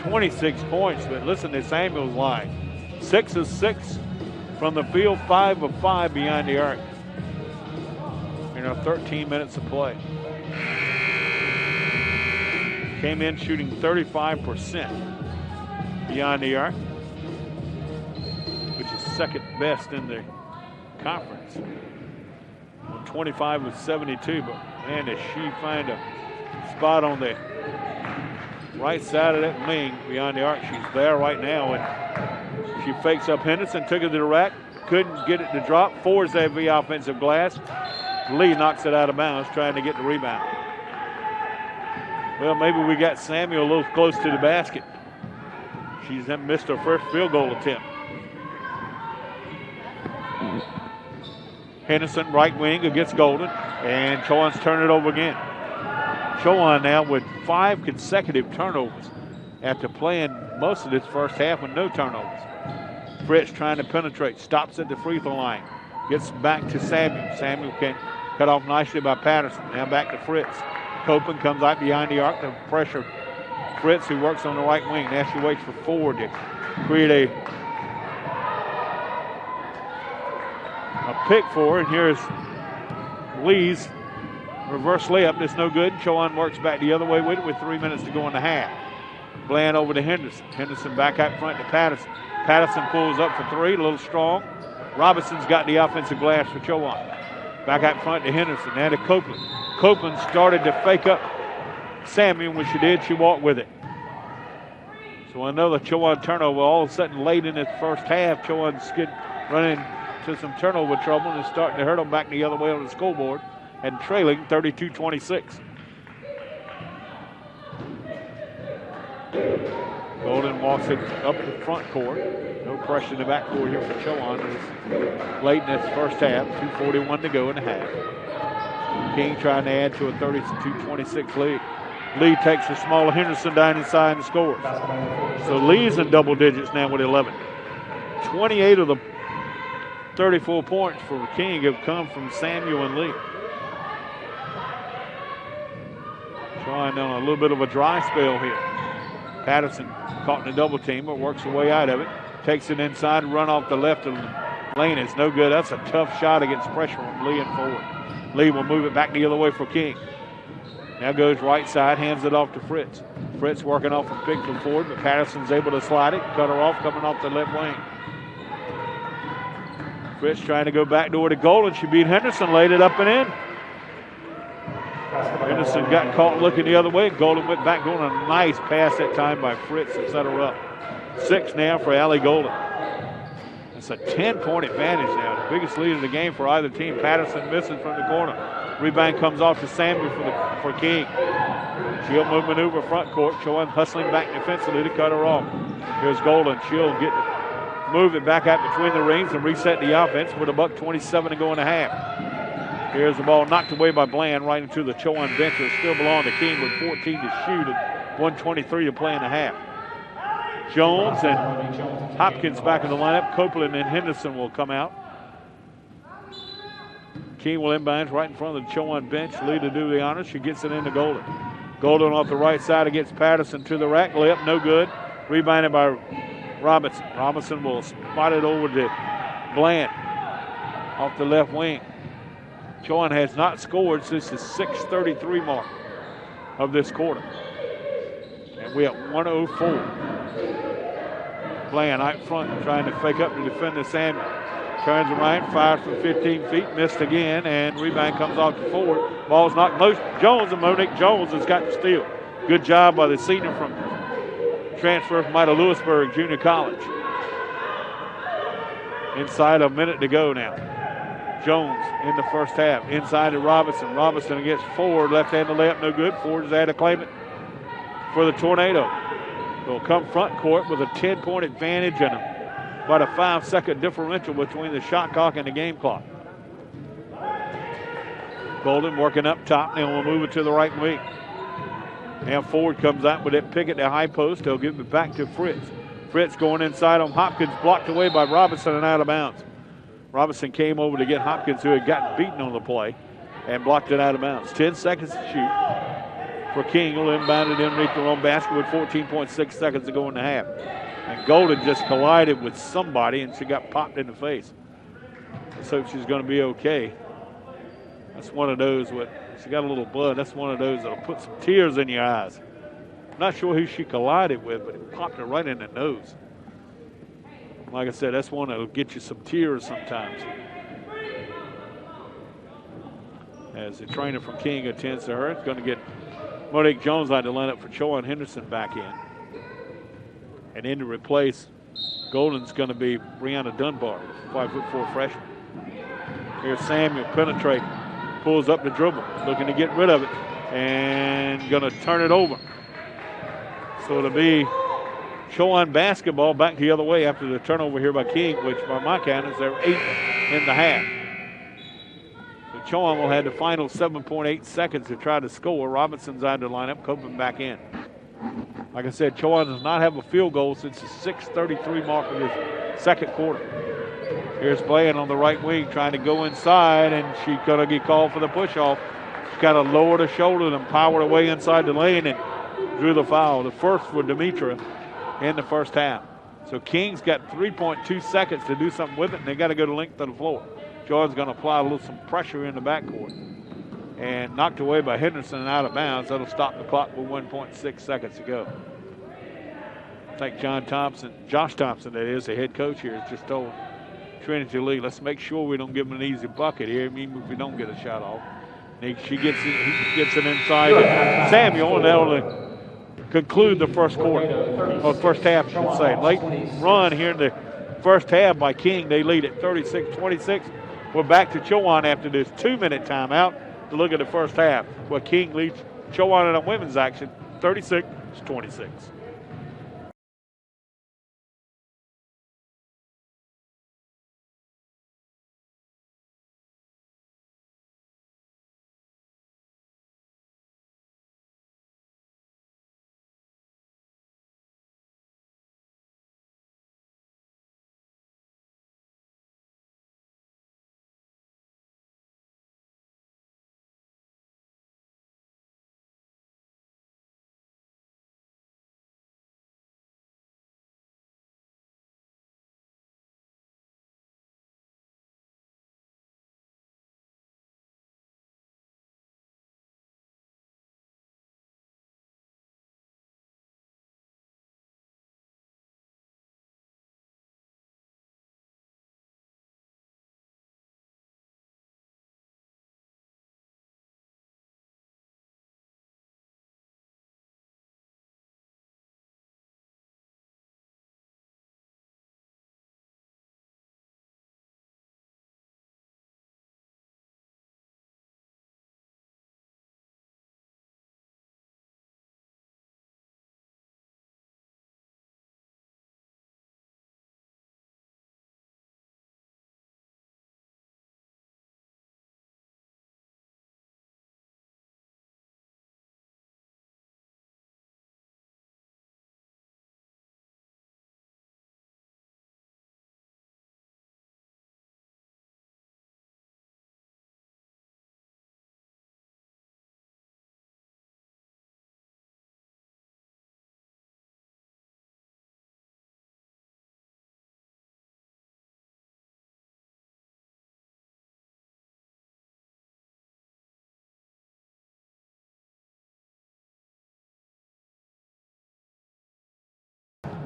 26 points, but listen to Samuel's line. 6 of 6 from the field, 5 of 5 behind the arc. 13 minutes of play. Came in shooting 35% beyond the arc, which is second best in the conference. 25 with 72, but man, does she find a spot on the right side of that wing beyond the arc. She's there right now, and she fakes up Henderson, took it to the rack, couldn't get it to drop, forwards that via offensive glass. Lee knocks it out of bounds, trying to get the rebound. Well, maybe we got Samuel a little close to the basket. She's missed her first field goal attempt. Henderson, right wing against Golden, and Chowan's turn it over again. Chowan now with 5 consecutive turnovers after playing most of this first half with no turnovers. Fritz trying to penetrate, stops at the free throw line, gets back to Samuel. Samuel can cut off nicely by Patterson. Now back to Fritz. Copeland comes out behind the arc to pressure Fritz, who works on the right wing. Now she waits for Ford to create a pick for her. And here's Lee's reverse layup. That's no good. Chowan works back the other way with it with 3 minutes to go in the half. Bland over to Henderson. Henderson back out front to Patterson. Patterson pulls up for 3, a little strong. Robinson's got the offensive glass for Chowan. Back out front to Henderson. Now to Copeland. Copeland started to fake up Samuel. When she did, she walked with it. So another Chowan turnover. All of a sudden, late in the first half, Chowan's running to some turnover trouble and is starting to hurt them back the other way on the scoreboard and trailing 32-26. Golden walks it up the front court. No pressure in the back court here for Chowan. It's late in this first half. 2:41 to go in the half. King trying to add to a 32-26 lead. Lee takes the smaller Henderson down inside and scores. So Lee's in double digits now with 11. 28 of the 34 points for King have come from Samuel and Lee. Trying on a little bit of a dry spell here. Patterson caught in a double team, but works her way out of it. Takes it inside and run off the left of the lane. It's no good. That's a tough shot against pressure from Lee and forward. Lee will move it back the other way for King. Now goes right side, hands it off to Fritz. Fritz working off a pick from forward, but Patterson's able to slide it, cut her off, coming off the left wing. Fritz trying to go back door to Golden. She beat Henderson, laid it up and in. Henderson got caught looking the other way. Golden went back, going a nice pass that time by Fritz and set her up. 6 now for Allie Golden. It's a 10-point advantage now. The biggest lead of the game for either team. Patterson misses from the corner. Rebound comes off to Samuel for King. She'll maneuver front court. Chowan hustling back defensively to cut her off. Here's Golden. She'll move it back out between the rings and reset the offense with $1:27 to go in the half. Here's the ball knocked away by Bland right into the Chowan bench. It still belong to King with 14 to shoot and 1:23 to play in the half. Jones and Hopkins back in the lineup. Copeland and Henderson will come out. King will inbound right in front of the Chowan bench. Lee to do the honors. She gets it into Golden. Golden off the right side against Patterson to the rack. Layup no good. Rebounded by Robinson. Robinson will spot it over to Bland off the left wing. Chowan has not scored since the 6:33 mark of this quarter. And we at 1:04. Bland out front trying to fake up to defend the Samuel. Turns around, fires from 15 feet, missed again, and rebound comes off the forward. Ball's knocked loose. Jones, and Monique Jones has got the steal. Good job by the senior from transfer from out of Lewisburg Junior College. Inside a minute to go now. Jones in the first half. Inside to Robinson. Robinson against Ford. Left-handed layup, no good. Ford is there to claim it for the Tornado. They'll come front court with a 10-point advantage and about a 5-second differential between the shot clock and the game clock. Golden working up top. Now we'll move it to the right wing. Now Ford comes out with it, pick at the high post. They'll give it back to Fritz. Fritz going inside on Hopkins, blocked away by Robinson and out of bounds. Robinson came over to get Hopkins, who had gotten beaten on the play, and blocked it out of bounds. 10 seconds to shoot. for King. Will inbound it underneath their own basket with 14.6 seconds to go in the half. And Golden just collided with somebody, and she got popped in the face. Let's hope she's going to be okay. That's one of those with, she got a little blood. That's one of those that'll put some tears in your eyes. Not sure who she collided with, but it popped her right in the nose. Like I said, that's one that'll get you some tears sometimes. As the trainer from King attends to her, it's going to get Monique Jones out to line up for Chowan Henderson back in. And in to replace Golden's going to be Brianna Dunbar, 5'4" freshman. Here's Samuel penetrating, pulls up the dribble, looking to get rid of it, and going to turn it over. So it'll be Chowan basketball back the other way after the turnover here by King, which by my count is their 8th in the half. So Chowan will have the final 7.8 seconds to try to score. Robinson's out to line up, Copeland back in. Like I said, Chowan does not have a field goal since the 6:33 mark of this second quarter. Here's Bland on the right wing trying to go inside, and she's going to get called for the push-off. She's got to lower the shoulder and power away inside the lane and drew the foul. The first for Demetra in the first half. So King's got 3.2 seconds to do something with it, and they got to go to length of the floor. Jordan's going to apply some pressure in the backcourt. And knocked away by Henderson and out of bounds. That'll stop the clock with 1.6 seconds to go. I think Josh Thompson, that is, the head coach here, has just told Trinity Lee, let's make sure we don't give them an easy bucket here, even if we don't get a shot off. And he gets it inside to Samuel, and that'll conclude the first quarter, or first half, I should say. Late run here in the first half by King. They lead at 36-26. We're back to Chowan after this 2-minute timeout to look at the first half, where King leads Chowan in a women's action 36-26.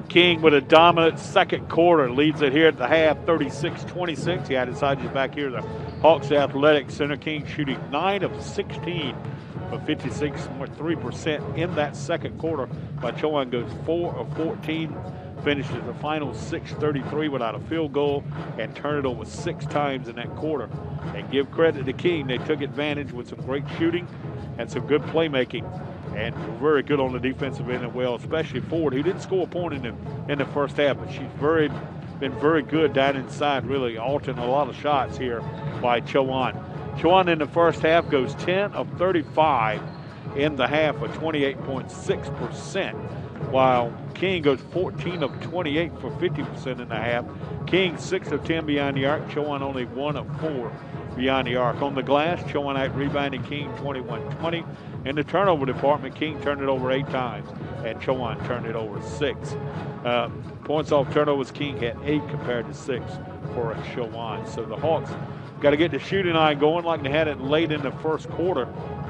King with a dominant second quarter leads it here at the half, 36-26. He had his side back here, the Hawks Athletic Center. King shooting 9 of 16 for 56.3% in that second quarter. But Chowan goes 4 of 14, finishes the final 6:33 without a field goal, and turned it over 6 times in that quarter. And give credit to King. They took advantage with some great shooting and some good playmaking. And very good on the defensive end as well, especially Ford, who didn't score a point in the first half, but she's been very good down inside, really altering a lot of shots here by Chowan. Chowan in the first half goes 10 of 35 in the half for 28.6%, while King goes 14 of 28 for 50% in the half. King 6 of 10 behind the arc, Chowan only 1 of 4 beyond the arc. On the glass, Chowan out rebounding King 21-20. In the turnover department, King turned it over 8 times, and Chowan turned it over 6. Points off turnovers, King had 8 compared to 6 for Chowan. So the Hawks got to get the shooting line going like they had it late in the first quarter.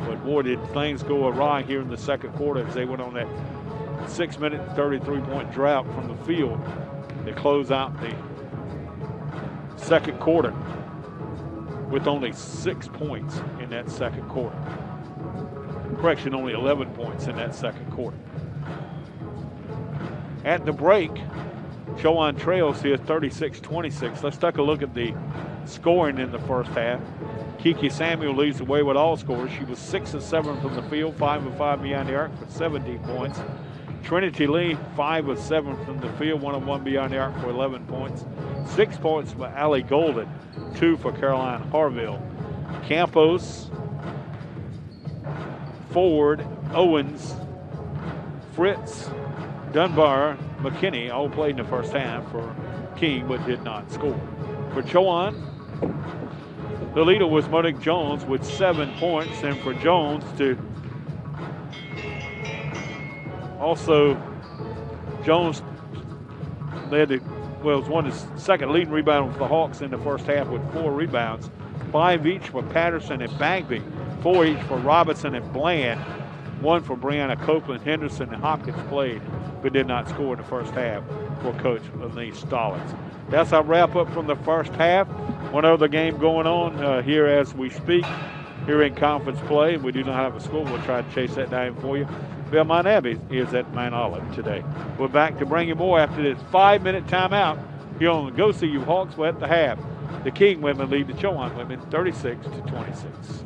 But boy, did things go awry here in the second quarter as they went on that 6-minute, 33-point drought from the field to close out the second quarter with only 6 points in that second quarter. Correction, only 11 points in that second quarter. At the break, Chowan trails here 36-26. Let's take a look at the scoring in the first half. Kiki Samuel leads the way with all scores. She was 6 of 7 from the field, 5 of 5 beyond the arc for 17 points. Trinity Lee, 5 of 7 from the field, 1 of 1 beyond the arc for 11 points. 6 points for Allie Golden, 2 for Caroline Harville. Campos, Ford, Owens, Fritz, Dunbar, McKinney all played in the first half for King but did not score. For Chowan, the leader was Monique Jones with 7 points, and for Jones to also, Jones led the, well, it was one of the second leading rebound for the Hawks in the first half with 4 rebounds. 5 each for Patterson and Bagby, 4 each for Robinson and Bland, 1 for Brianna Copeland. Henderson and Hopkins played but did not score in the first half for Coach Denise Stallings. That's our wrap up from the first half. One other game going on here as we speak here in conference play. We do not have a score. We'll try to chase that down for you. Belmont Abbey is at Mount Olive today. We're back to bring you more after this 5-minute timeout here on the Go See You Hawks. We're at the half. The King women lead the Chowan women 36-26.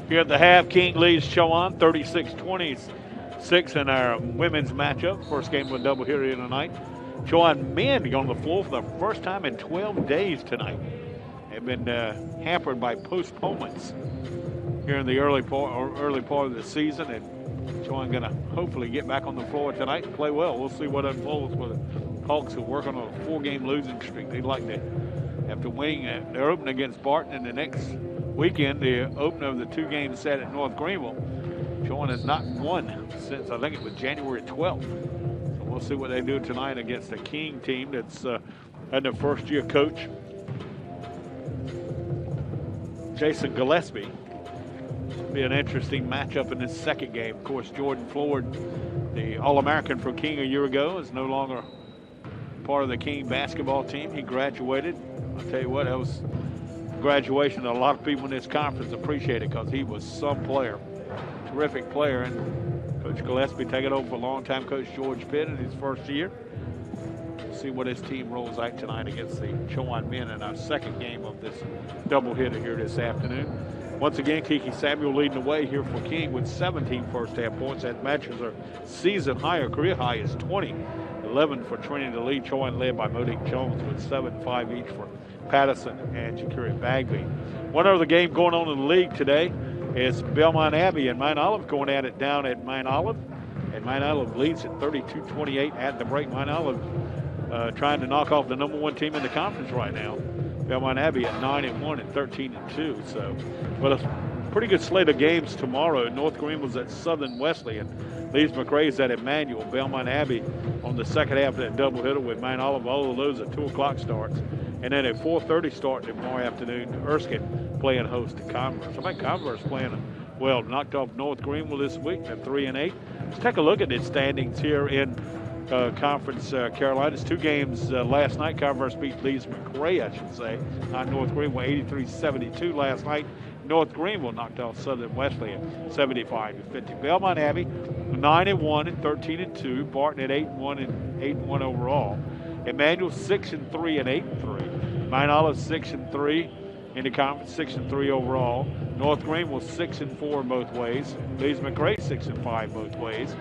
Here at the half, King leads Chowan 36-26 in our women's matchup. First game of a doubleheader tonight. Chowan men on the floor for the first time in 12 days tonight. They've been hampered by postponements here in the early part of the season, and Chowan going to hopefully get back on the floor tonight and play well. We'll see what unfolds for the Hawks, who work on a 4-game losing streak. They'd like to, after winning their opener against Barton, and the next weekend, the opener of the 2-game set at North Greenville, Chowan has not won since, I think it was January 12th. So we'll see what they do tonight against the King team that's had their first-year coach, Jason Gillespie. Be an interesting matchup in this second game. Of course, Jordan Floyd, the All-American for King a year ago, is no longer part of the King basketball team. He graduated. I'll tell you what, that was graduation that a lot of people in this conference appreciated, because he was some player, terrific player. And Coach Gillespie taking over for longtime coach George Pitt in his first year. We'll see what his team rolls out tonight against the Chowan men in our second game of this doubleheader here this afternoon. Once again, Kiki Samuel leading the way here for King with 17 first-half points. That matches our season high, or career high, is 20. 11 for Trinity to lead. Chowan led by Monique Jones with 7-5 each for Patterson and Jakiri Bagby. One other game going on in the league today is Belmont Abbey and Mount Olive going at it down at Mount Olive. And Mount Olive leads at 32-28 at the break. Mount Olive trying to knock off the #1 team in the conference right now. Belmont Abbey at 9-1 and 13-2. So, but a pretty good slate of games tomorrow. North Greenville's at Southern Wesley, and Leeds McRae's at Emmanuel. Belmont Abbey on the second half of that doubleheader with Mount Olive. All of those at 2 o'clock starts. And then at 4:30 start tomorrow afternoon, Erskine playing host to Converse. I think Converse playing well, knocked off North Greenville this week at 3-8. Let's take a look at the standings here in Conference Carolinas. 2 games last night. Converse beat Leeds McRae, I should say, on North Greenville 83-72 last night. North Greenville knocked off Southern Wesley at 75-50. Belmont Abbey 9-1 and 13-2. Barton at 8-1 and 8-1 overall. Emmanuel 6-3 and 8-3. Mount Olive 6-3 in the conference, 6-3 overall. North Greenville 6-4 both ways. Leeds McRae 6-5 both ways.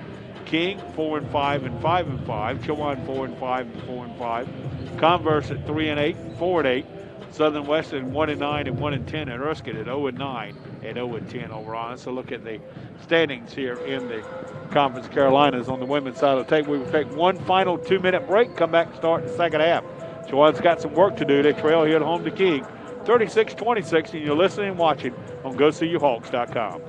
King 4-5 and 5-5. Chowan 4-5 and 4-5. Converse at 3-8, 4-8. Southern Western 1-9 and 1-10. And Erskine at 0-9 and 0-10 overall. Let's look at the standings here in the Conference Carolinas on the women's side of the table. We will take one final 2-minute break. Come back and start the second half. Chowan's got some work to do. They trail here at home to King 36-26, and you're listening and watching on GoSeeYouHawks.com.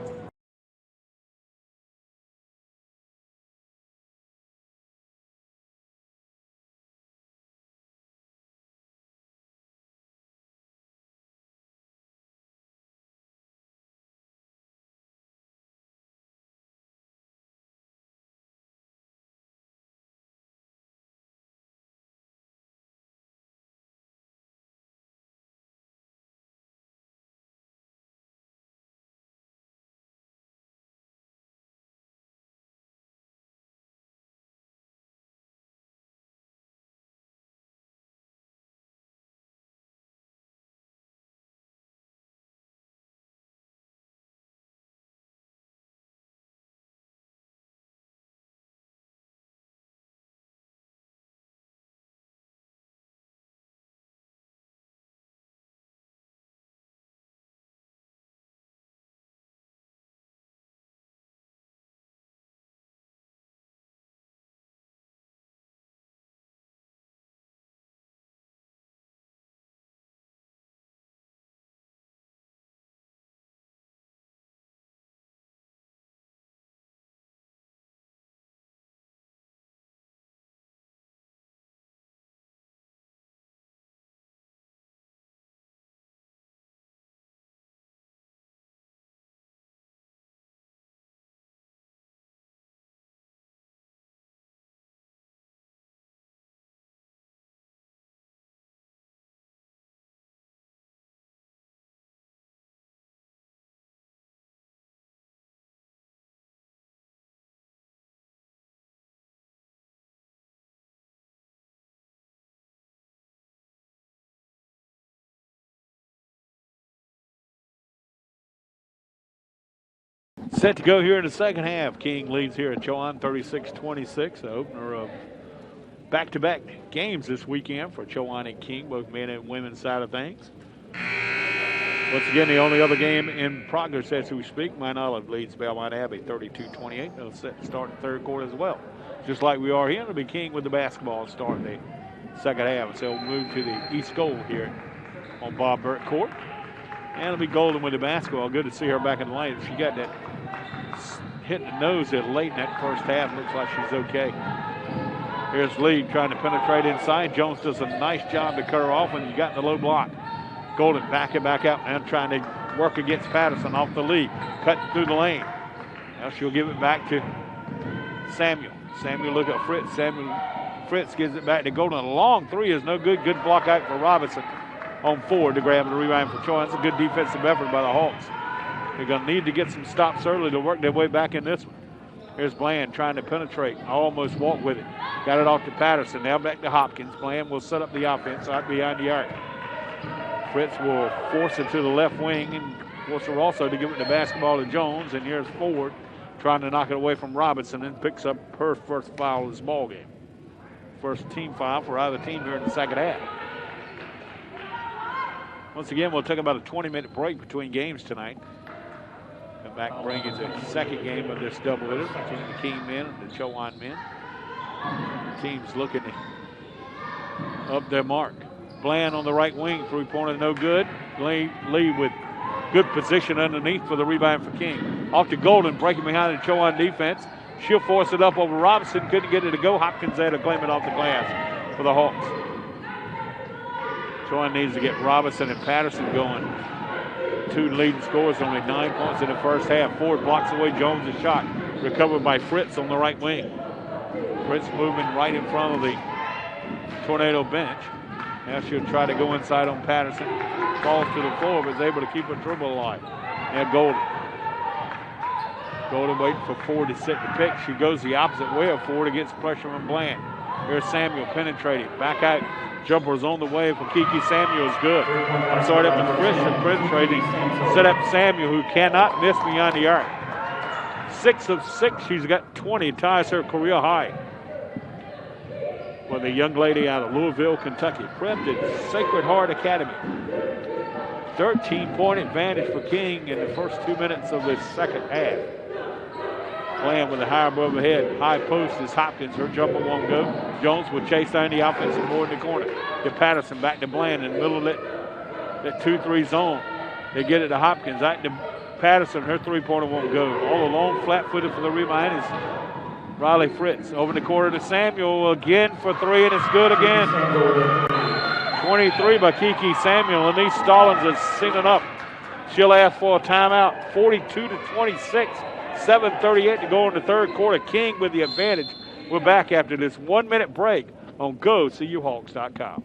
Set to go here in the second half. King leads here at Chowan 36-26, the opener of back-to-back games this weekend for Chowan and King, both men and women's side of things. Once again, the only other game in progress as we speak, Mount Olive leads Belmont Abbey 32-28. They'll set to start the third quarter as well. Just like we are here, it'll be King with the basketball starting the second half. So we'll move to the east goal here on Bob Burt Court. And it'll be Golden with the basketball. Good to see her back in the lane. She got that hit the nose there late in that first half. Looks like she's okay. Here's Lee trying to penetrate inside. Jones does a nice job to cut her off, and you got the low block. Golden backing back out and trying to work against Patterson off the lead. Cutting through the lane. Now she'll give it back to Samuel. Samuel look at Fritz. Fritz gives it back to Golden. A long three is no good. Good block out for Robinson on forward to grab the rebound for Chowan. It's a good defensive effort by the Hawks. They're going to need to get some stops early to work their way back in this one. Here's Bland trying to penetrate. Almost walked with it. Got it off to Patterson. Now back to Hopkins. Bland will set up the offense out behind the arc. Fritz will force it to the left wing and force her also to give it the basketball to Jones. And here's Ford trying to knock it away from Robinson and picks up her first foul of this ball game. First team foul for either team here in the second half. Once again, we'll take about a 20-minute break between games tonight. Come back, bring you the second game of this doubleheader between the King men and the Chowan men. Teams looking to up their mark. Bland on the right wing, three-pointer no good. Lee with good position underneath for the rebound for King. Off to Golden, breaking behind the Chowan defense. She'll force it up over Robinson. Couldn't get it to go. Hopkins there to claim it off the glass for the Hawks. Chowan needs to get Robinson and Patterson going. Two leading scorers, only 9 points in the first half. Ford blocks away Jones' shot. Recovered by Fritz on the right wing. Fritz moving right in front of the Tornado bench. Now she'll try to go inside on Patterson. Falls to the floor, but is able to keep her dribble alive. Now Golden. Golden waiting for Ford to set the pick. She goes the opposite way of Ford against pressure from Bland. Here's Samuel penetrating. Back out. Jumper's on the way for Kiki. Samuel is good. I'm sorry, that was Christian penetrating. Set up Samuel, who cannot miss beyond the arc. 6 of 6. She's got 20. Ties her career high. For the young lady out of Louisville, Kentucky. Prepped at Sacred Heart Academy. 13-point advantage for King in the first 2 minutes of the second half. Bland with a high above the head. High post is Hopkins. Her jumper won't go. Jones will chase down the offensive board in the corner. To Patterson, back to Bland in the middle of that 2-3 zone. They get it to Hopkins. Out to Patterson. Her three-pointer won't go. All alone, flat-footed for the rebound is Riley Fritz. Over the corner to Samuel again for three, and it's good again. 23 by Kiki Samuel. Anise Stallings is singing up. She'll ask for a timeout. 42-26. 7:38 to go in the third quarter. King with the advantage. We're back after this 1-minute break on GoCUHawks.com.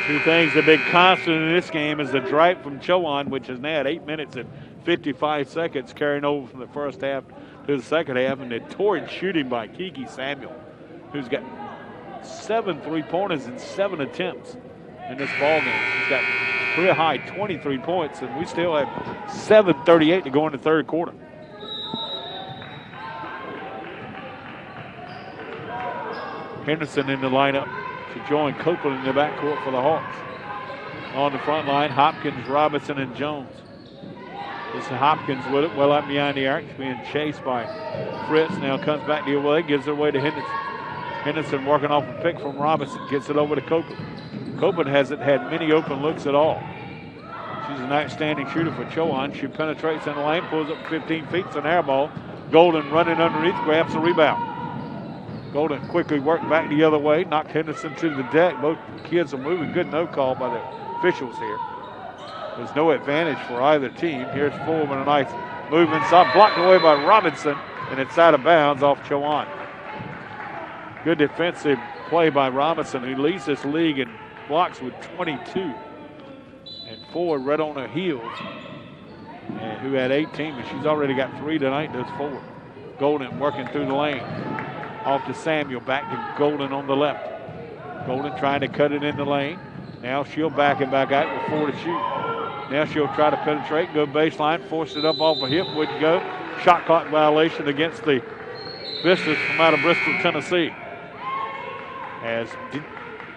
Two things that have been constant in this game is the drive from Chowan, which is now at 8 minutes and 55 seconds, carrying over from the first half to the second half, and the torrid shooting by Kiki Samuel, who's got 7 3-pointers in 7 attempts in this ball game. He's got career high 23 points, and we still have 7:38 to go in the third quarter. Henderson in the lineup to join Copeland in the backcourt for the Hawks. On the front line, Hopkins, Robinson, and Jones. This is Hopkins with it, well up behind the arc, being chased by Fritz. Now comes back the other way, gives it away to Henderson. Henderson working off a pick from Robinson, gets it over to Copeland. Copeland hasn't had many open looks at all. She's an outstanding shooter for Chowan. She penetrates in the lane, pulls up 15 feet, it's an air ball. Golden running underneath, grabs the rebound. Golden quickly worked back the other way, knocked Henderson to the deck. Both kids are moving. Good no call by the officials here. There's no advantage for either team. Here's Foreman, a nice move inside, blocked away by Robinson, and it's out of bounds off Chowan. Good defensive play by Robinson, who leads this league in blocks with 22. And Ford right on her heels, and who had 18, but she's already got 3 tonight, does Ford. Golden working through the lane. Off to Samuel, back to Golden on the left. Golden trying to cut it in the lane. Now she'll back it back out with 4 to shoot. Now she'll try to penetrate, go baseline, force it up off a hip, wouldn't go. Shot clock violation against the Vistas from out of Bristol, Tennessee. As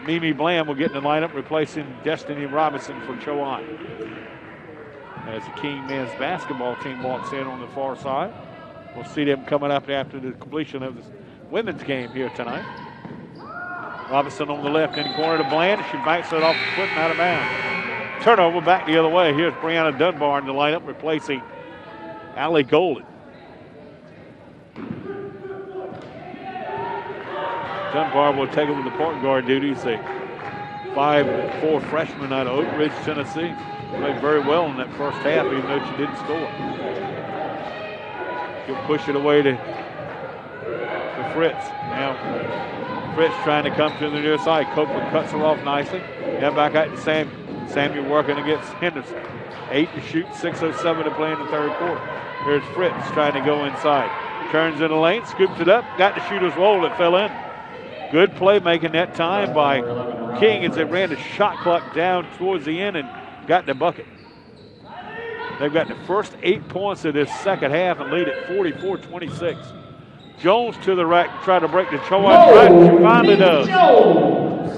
Mimi Bland will get in the lineup, replacing Destiny Robinson for Chowan. As the King men's basketball team walks in on the far side. We'll see them coming up after the completion of the women's game here tonight. Robinson on the left-hand corner to Bland. She backs it off the foot and out of bounds. Turnover back the other way. Here's Brianna Dunbar in the lineup, replacing Allie Golden. Dunbar will take over the point guard duties. A 5'4" freshman out of Oak Ridge, Tennessee. Played very well in that first half, even though she didn't score. She'll push it away to Fritz. Now Fritz trying to come to the near side. Copeland cuts her off nicely. Now back out to Samuel. Samuel working against Henderson. 8 to shoot, 6:07 to play in the third quarter. Here's Fritz trying to go inside. Turns in the lane, scoops it up, got the shooter's roll, it fell in. Good play making that time by King as they ran the shot clock down towards the end and got the bucket. They've got the first 8 points of this second half and lead at 44-26. Jones to the rack, try to break the Chowan right, and she finally does.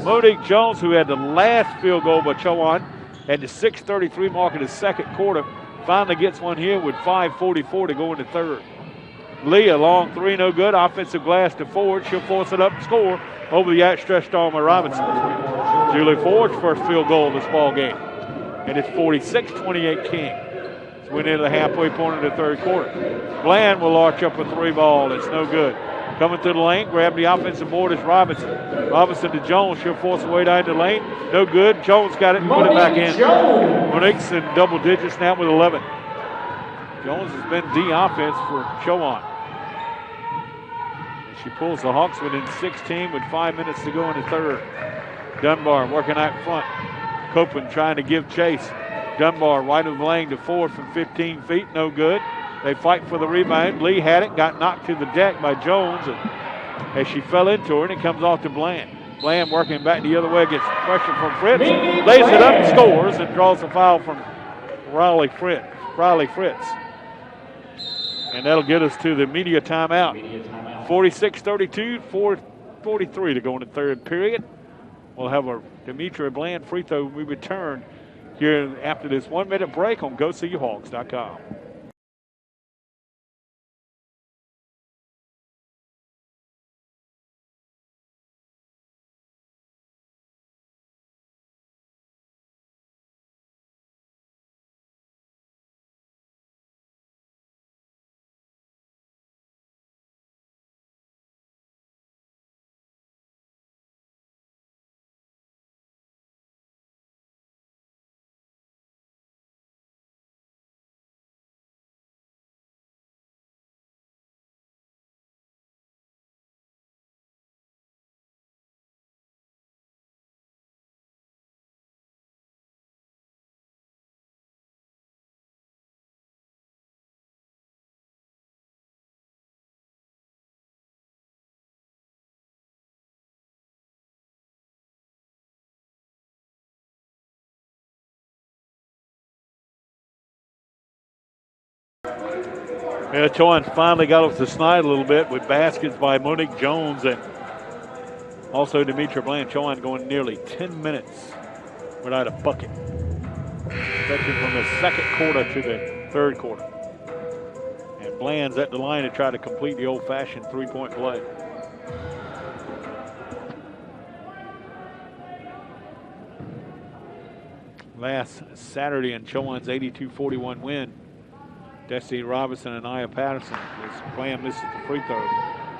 Monique Jones, who had the last field goal by Chowan, at the 6:33 mark of the second quarter, finally gets one here with 5:44 to go in the third. Lee, a long 3, no good. Offensive glass to Ford. She'll force it up and score over the outstretched arm of Robinson. Julie Ford's first field goal of this ball game. And it's 46-28 King. So we're near the halfway point of the third quarter. Bland will arch up a 3 ball. It's no good. Coming through the lane, grab the offensive board is Robinson. Robinson to Jones. She'll force her way down the lane. No good. Jones got it and put it back in. Monique's in double digits now with 11. Jones has been the offense for Chowan. She pulls the Hawks within 16 with 5 minutes to go in the third. Dunbar working out front. Copeland trying to give chase. Dunbar right of the lane to Ford from 15 feet. No good. They fight for the rebound. Lee had it, got knocked to the deck by Jones. And as she fell into her, and it comes off to Bland. Bland working back the other way, gets pressure from Fritz. Lays it up and scores and draws a foul from Riley Fritz. And that'll get us to the media timeout. 46-32, 4:43 to go in the third period. We'll have a Demetria Bland free throw when we return here after this 1-minute break on GoSeeHawks.com. Yeah, Chowan finally got off the snide a little bit with baskets by Monique Jones and also Demetria Bland. Chowan going nearly 10 minutes without a bucket. Stretching from the second quarter to the third quarter. And Bland's at the line to try to complete the old-fashioned three-point play. Last Saturday in Chowan's 82-41 win, Destiny Robinson and Aya Patterson, as Bland misses the free throw,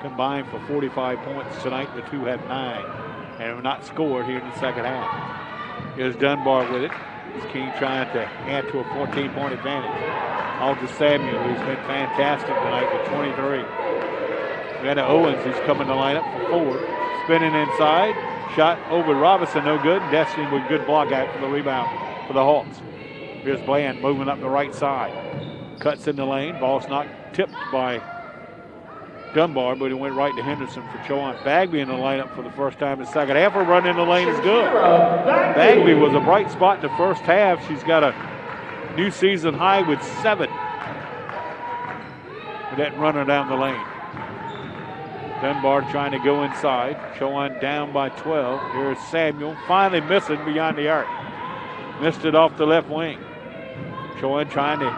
combined for 45 points. Tonight the two have 9 and have not scored here in the second half. Here's Dunbar with it. It's King trying to add to a 14-point advantage. Off to Samuel, who's been fantastic tonight with 23. We got Owens, who's coming to line up for 4. Spinning inside. Shot over Robinson, no good. Destiny with good block out for the rebound for the Hawks. Here's Bland moving up the right side. Cuts in the lane. Ball's not tipped by Dunbar, but it went right to Henderson for Chowan. Bagby in the lineup for the first time in the second half. Her run in the lane is good. Bagby was a bright spot in the first half. She's got a new season high with 7. With that runner down the lane. Dunbar trying to go inside. Chowan down by 12. Here's Samuel finally missing beyond the arc. Missed it off the left wing. Chowan trying to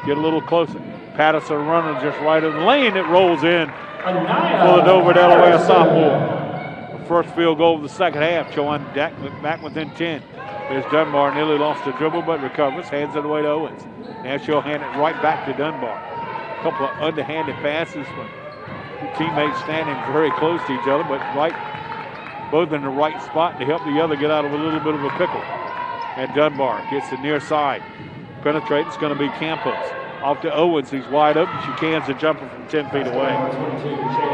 get a little closer. Patterson running just right in the lane. It rolls in for the Dover Delaware sophomore. The first field goal of the second half. Chowan back within 10. There's Dunbar, nearly lost the dribble but recovers. Hands it away to Owens. Now she'll hand it right back to Dunbar. A couple of underhanded passes from teammates standing very close to each other, but both in the right spot to help the other get out of a little bit of a pickle. And Dunbar gets the near side. Penetrate, it's going to be Campos. Off to Owens, he's wide open. She cans the jumper from 10 feet away.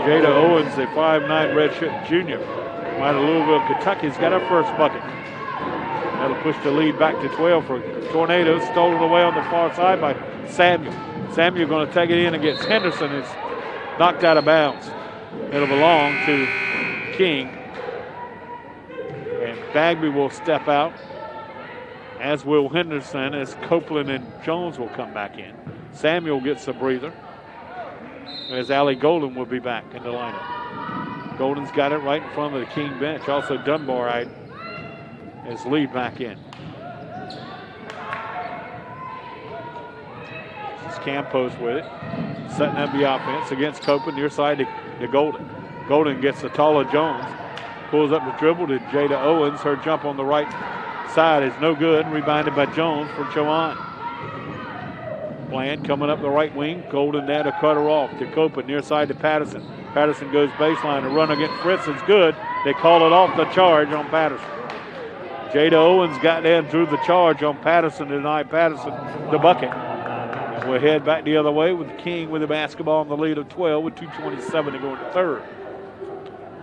Jada Owens, a 5'9" redshirt junior out of Louisville, Kentucky, has got her first bucket. That'll push the lead back to 12 for Tornadoes. Stolen away on the far side by Samuel. Samuel going to take it in against Henderson. It's knocked out of bounds. It'll belong to King. And Bagby will step out, as will Henderson, as Copeland and Jones will come back in. Samuel gets a breather, as Allie Golden will be back in the lineup. Golden's got it right in front of the King bench. Also Dunbar as lead back in. This is Campos with it, setting up the offense against Copeland, near side to Golden. Golden gets the taller Jones, pulls up the dribble to Jada Owens. Her jump on the right side is no good. Rebounded by Jones for Chowan. Bland coming up the right wing. Golden there to cut her off to Copeland, near side to Patterson. Patterson goes baseline. The run against Fritz is good. They call it off the charge on Patterson. Jada Owens got there and drew the charge on Patterson to deny Patterson the bucket. And we'll head back the other way with King with the basketball in the lead of 12 with 2:27 to go in the third.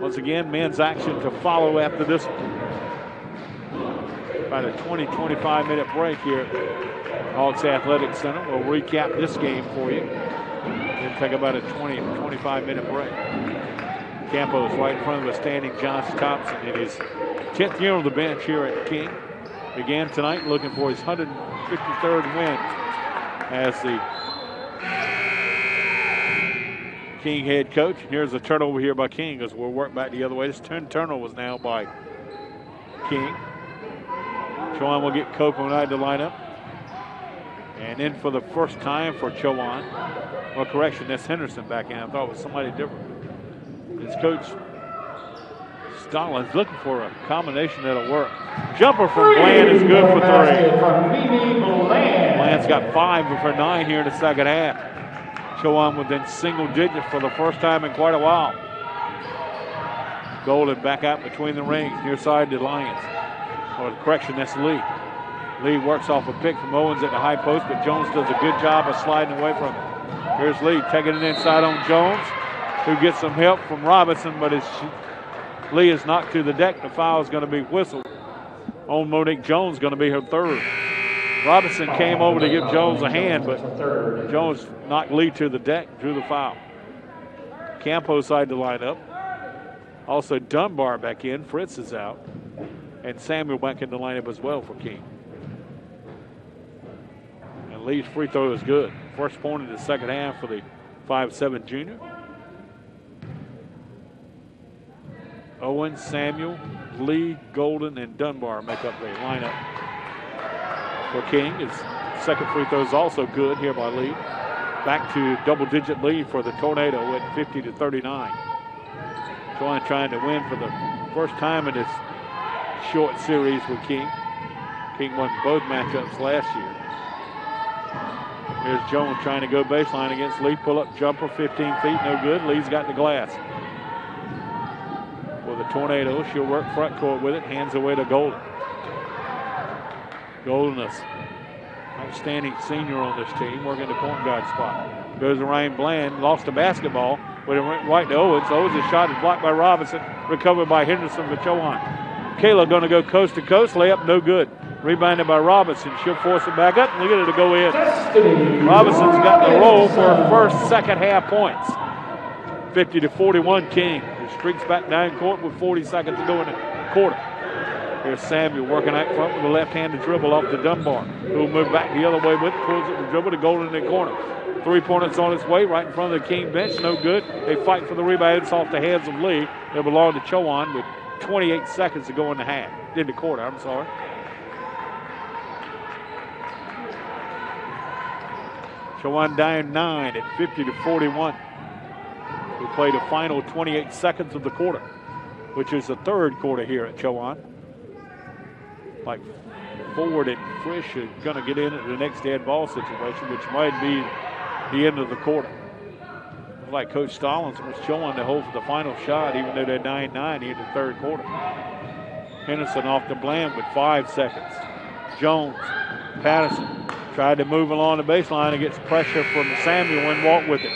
Once again, men's action to follow after this one. About a 20-25 minute break here at Hawks Athletic Center. We'll recap this game for you. Then take about a 20-25 minute break. Campos right in front of a standing Josh Thompson in his 10th year on the bench here at King. Began tonight looking for his 153rd win as the King head coach. And here's a turnover here by King as we'll work back the other way. This turnover was now by King. Chowan will get Copeland out of the lineup. And in for the first time for Chowan. Well, correction, that's Henderson back in. I thought it was somebody different. His coach Stallings looking for a combination that'll work. Jumper from Bland is good for 3. Bland's got 5 of her 9 here in the second half. Chowan within single digits for the first time in quite a while. Golden back out between the rings, near side to Lyons. Or correction, that's Lee. Lee works off a pick from Owens at the high post, but Jones does a good job of sliding away from it. Here's Lee taking it inside on Jones, who gets some help from Robinson, but as Lee is knocked to the deck, the foul is going to be whistled on Monique Jones, going to be her 3rd. Robinson came over to give Jones a hand, but Jones knocked Lee to the deck, drew the foul. Campos side to line up. Also Dunbar back in. Fritz is out. And Samuel back in the lineup as well for King. And Lee's free throw is good. First point in the second half for the 5'7" junior. Owens, Samuel, Lee, Golden, and Dunbar make up the lineup for King. As Second free throw is also good here by Lee. Back to double-digit lead for the Tornado at 50-39. Chowan trying to win for the first time in this short series with King. King won both matchups last year. Here's Jones trying to go baseline against Lee. Pull-up jumper, 15 feet, no good. Lee's got the glass. For the Tornado, she'll work front court with it. Hands away to Golden. Golden is outstanding senior on this team, working the point guard spot. Goes to Ryan Bland, lost the basketball, but it went right to Owens. Owens' shot is blocked by Robinson, recovered by Henderson for Chowan. Kayla going to go coast to coast, layup no good. Rebounded by Robinson. She'll force it back up and look at it to go in. Robinson's got the roll for her first second half points. 50-41 King. He streaks back down court with 40 seconds to go in the quarter. Here's Samuel working out front with a left-handed dribble off to Dunbar, who will move back the other way with it, pulls it to dribble to Golden in the corner. Three-pointers on its way right in front of the King bench, no good. They fight for the rebound. It's off the hands of Lee. They belong to Chowan with 28 seconds to go in the quarter, I'm sorry. Chowan down 9 at 50-41. We play the final 28 seconds of the quarter, which is the third quarter here at Chowan. Like Ford and Frisch are going to get in at the next dead ball situation, which might be the end of the quarter. Like Coach Stallings was Chowan to hold for the final shot, even though they're 9-9 in the third quarter. Henderson off the Bland with 5 seconds. Jones, Patterson tried to move along the baseline and gets pressure from Samuel and walk with it.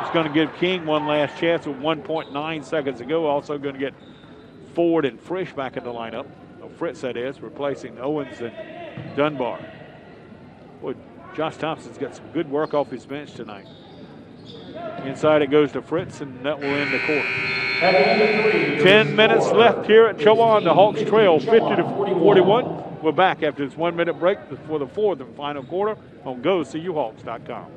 It's going to give King one last chance with 1.9 seconds to go. Also going to get Ford and Frisch back in the lineup. Fritz, that is, replacing Owens and Dunbar. Boy, Josh Thompson's got some good work off his bench tonight. Inside it goes to Fritz, and that will end the quarter. 10 minutes left here at Chowan. The Hawks trail 50-41. We're back after this 1 minute break for the fourth and final quarter on GoCUHawks.com.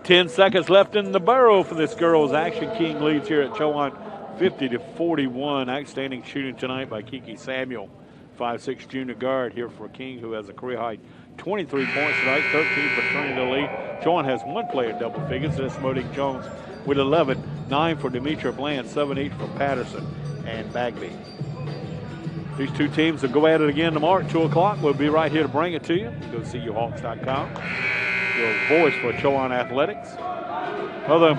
Ten seconds left in the barrel for this girls' action. King leads here at Chowan 50-41. Outstanding shooting tonight by Kiki Samuel, 5'6" junior guard here for King, who has a career high 23 points tonight, 13 for turning the lead. Chowan has one player double figures. That's Monique Jones with 11, 9 for Demetra Bland, 7 each for Patterson and Bagby. These two teams will go at it again tomorrow at 2 o'clock. We'll be right here to bring it to you. GoCUHawks.com. Your voice for Chowan Athletics. Other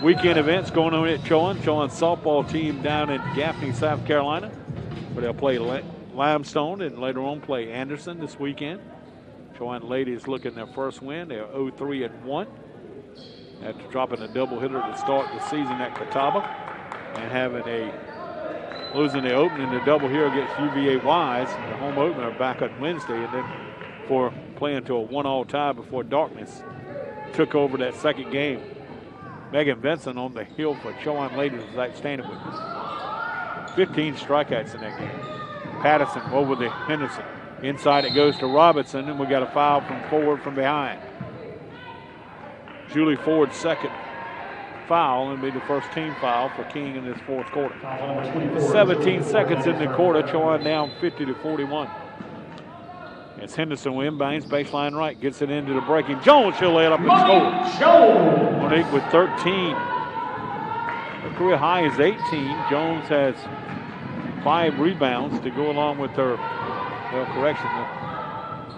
weekend events going on at Chowan. Chowan's softball team down in Gaffney, South Carolina, where they'll play Limestone and later on play Anderson this weekend. Chowan ladies looking their first win. They're 0-3-1 after dropping a doubleheader to start the season at Catawba and losing the opening, the doubleheader against UVA Wise, the home opener back on Wednesday, and then for playing to a 1-all tie before darkness took over that second game. Megan Benson on the hill for Chowan ladies was outstanding with 15 strikeouts in that game. Patterson over the Henderson. Inside it goes to Robinson, and we got a foul from Ford from behind. Julie Ford's second foul, and be the first team foul for King in this fourth quarter. 17 seconds in the quarter. Chowan down 50-41. As Henderson inbounds, baseline right, gets it into the breaking. Jones, she'll lay it up and score. Monique with 13. Her career high is 18. Jones has 5 rebounds to go along with her, well, correction.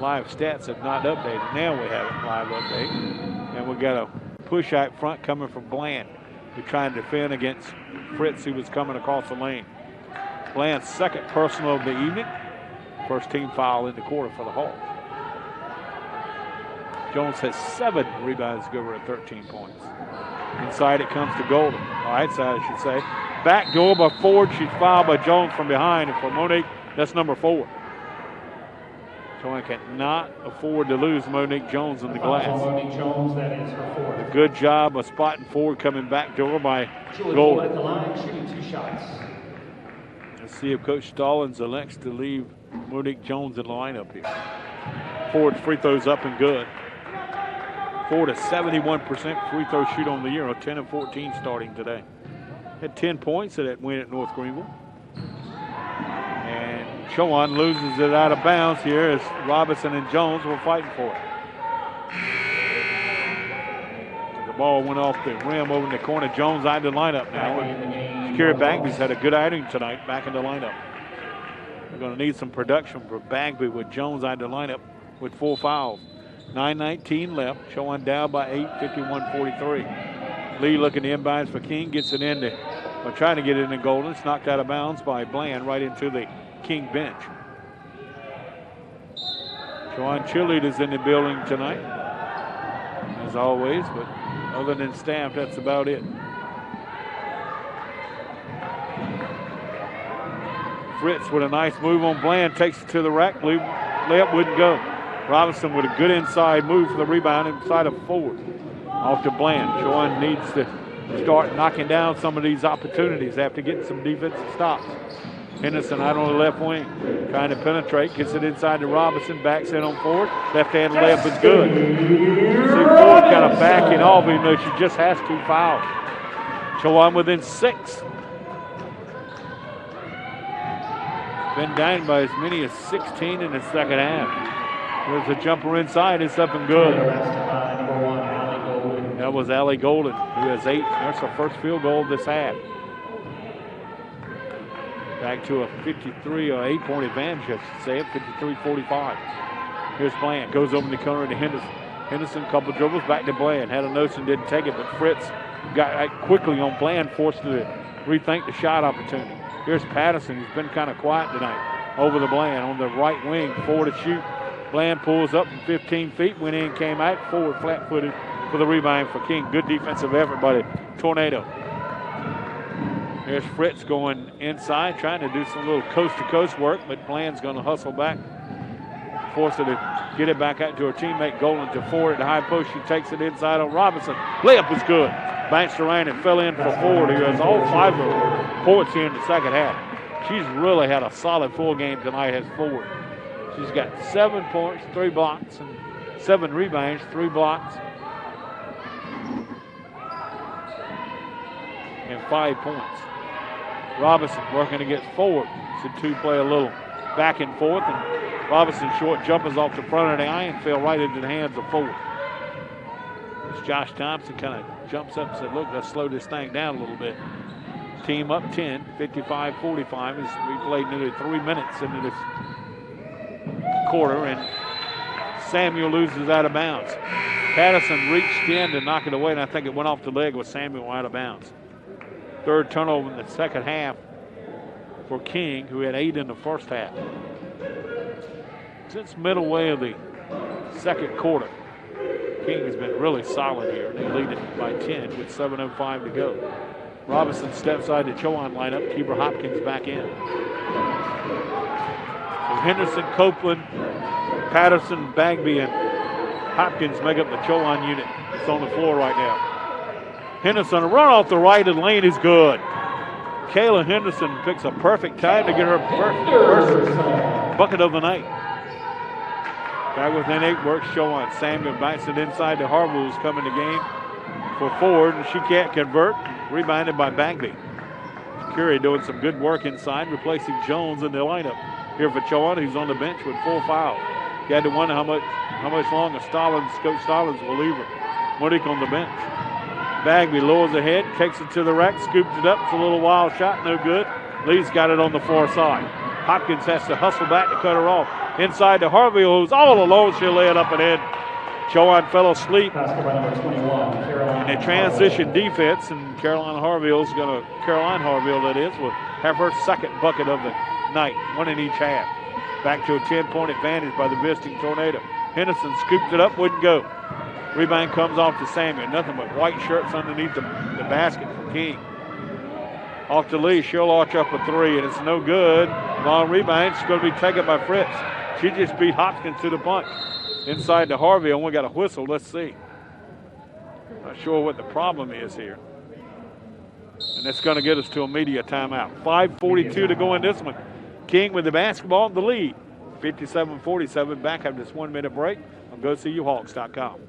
live stats have not updated. Now we have it live update. And we got a push out front coming from Bland. We're trying to defend against Fritz, who was coming across the lane. Bland's second personal of the evening. First team foul in the quarter for the Hawks. Jones has 7 rebounds to go over at 13 points. Inside it comes to Golden. Right side, I should say. Back door by Ford. She's fouled by Jones from behind. And for Monique, that's number 4. Chowan cannot afford to lose Monique Jones in the glass. Monique Jones, that is her 4th. A good job of spotting Ford coming back door by Golden. At the line, shooting 2 shots. Let's see if Coach Stallings elects to leave Monique Jones in the lineup here. Ford's free throws up and good. Ford a 71% free throw shoot on the year, 10 of 14 starting today. Had 10 points at that win at North Greenville. And Chowan loses it out of bounds here as Robinson and Jones were fighting for it. The ball went off the rim over in the corner. Jones out of the lineup now. Shakira Bagby's had a good outing tonight, back in the lineup. We're going to need some production for Bagby with Jones out of the lineup with 4 fouls. 9:19 left. Chowan down by 8, 51-43. Lee looking to inbounds for King. Gets it in trying to get it in Golden. It's knocked out of bounds by Bland right into the King bench. Chowan cheerleaders in the building tonight, as always, but other than staff, that's about it. Fritz with a nice move on Bland. Takes it to the rack. Layup wouldn't go. Robinson with a good inside move for the rebound inside of Ford. Off to Bland. Chowan needs to start knocking down some of these opportunities after getting some defensive stops. Henderson out on the left wing, trying to penetrate, gets it inside to Robinson, backs in on Ford. Left-hand layup is good. See Ford kind of backing off, even though she just has 2 fouls. Chowan within 6. Been down by as many as 16 in the second half. There's a jumper inside. It's up and good. That was Allie Golden, who has 8. That's her first field goal of this half. Back to a 53 or 8-point advantage, I should say, 53-45. Here's Bland. Goes over in the corner to Henderson. Henderson, couple dribbles, back to Bland. Had a notion, didn't take it, but Fritz got right quickly on Bland, forced her to rethink the shot opportunity. Here's Patterson, who's been kind of quiet tonight, over the Bland on the right wing, 4 to shoot. Bland pulls up from 15 feet, went in, came out, forward flat-footed for the rebound for King. Good defensive effort by the Tornado. There's Fritz going inside, trying to do some little coast-to-coast work, but Bland's going to hustle back, force her to get it back out to her teammate Golden to Ford at the high post. She takes it inside on Robinson. Layup was good. Bounced around and fell in for Ford, who has all 5 of points here in the second half. She's really had a solid full game tonight as Ford. She's got 7 points, 3 blocks, and 7 rebounds, 3 blocks, and 5 points. Robinson working against Ford. So 2 play a little back and forth, and Robinson short jumpers off the front of the eye and fell right into the hands of Ford. As Josh Thompson kind of jumps up and said, look, let's slow this thing down a little bit. Team up 10, 55-45 as we played nearly 3 minutes into this quarter, and Samuel loses out of bounds. Patterson reached in to knock it away, and I think it went off the leg with Samuel out of bounds. 3rd turnover in the second half for King, who had 8 in the first half. Since middle way of the second quarter, King has been really solid here. They lead it by 10 with 7:05 to go. Robinson steps side the Chowan lineup. Keeper Hopkins back in. So Henderson, Copeland, Patterson, Bagby, and Hopkins make up the Chowan unit. It's on the floor right now. Henderson, a run off the right of the lane is good. Kayla Henderson picks a perfect time to get her first bucket of the night. Back within 8 works Chowan. Samuel bites it inside to Harville, who's coming to game for Ford, and she can't convert. Rebounded by Bagby. Curry doing some good work inside, replacing Jones in the lineup here for Chowan, who's on the bench with 4 fouls. You had to wonder how much longer Coach Stallings will leave her. Monique on the bench. Bagby lowers ahead, takes it to the rack, scoops it up. It's a little wild shot, no good. Lee's got it on the far side. Hopkins has to hustle back to cut her off. inside to Harville, who's all alone. She'll lay it up and in. Chowan fell asleep. Basket by number 21, Caroline. In a transition defense, and Caroline Harville, that is, will have her second bucket of the night, one in each half. Back to a 10-point advantage by the visiting Tornado. Henderson scoops it up, wouldn't go. Rebound comes off to Samuel. Nothing but white shirts underneath the basket for King. Off to Lee. She'll launch up a three, and it's no good. Long rebound. It's going to be taken by Fritz. She just beat Hopkins to the punch. Inside to Harville, and we got a whistle. Let's see. Not sure what the problem is here. And that's going to get us to a media timeout. 5:42 to go in this one. King with the basketball in the lead. 57-47. Back after this 1 minute break on GoCUHawks.com.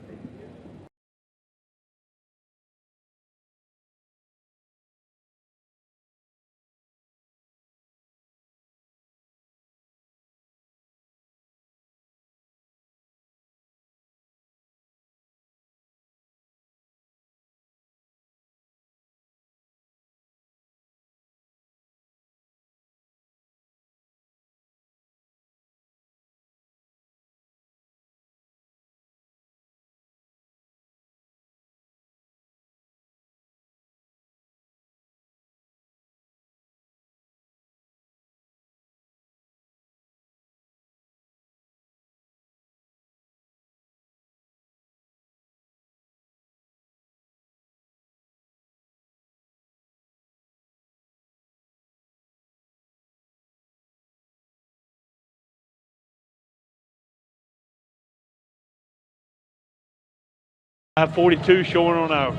.42 showing on our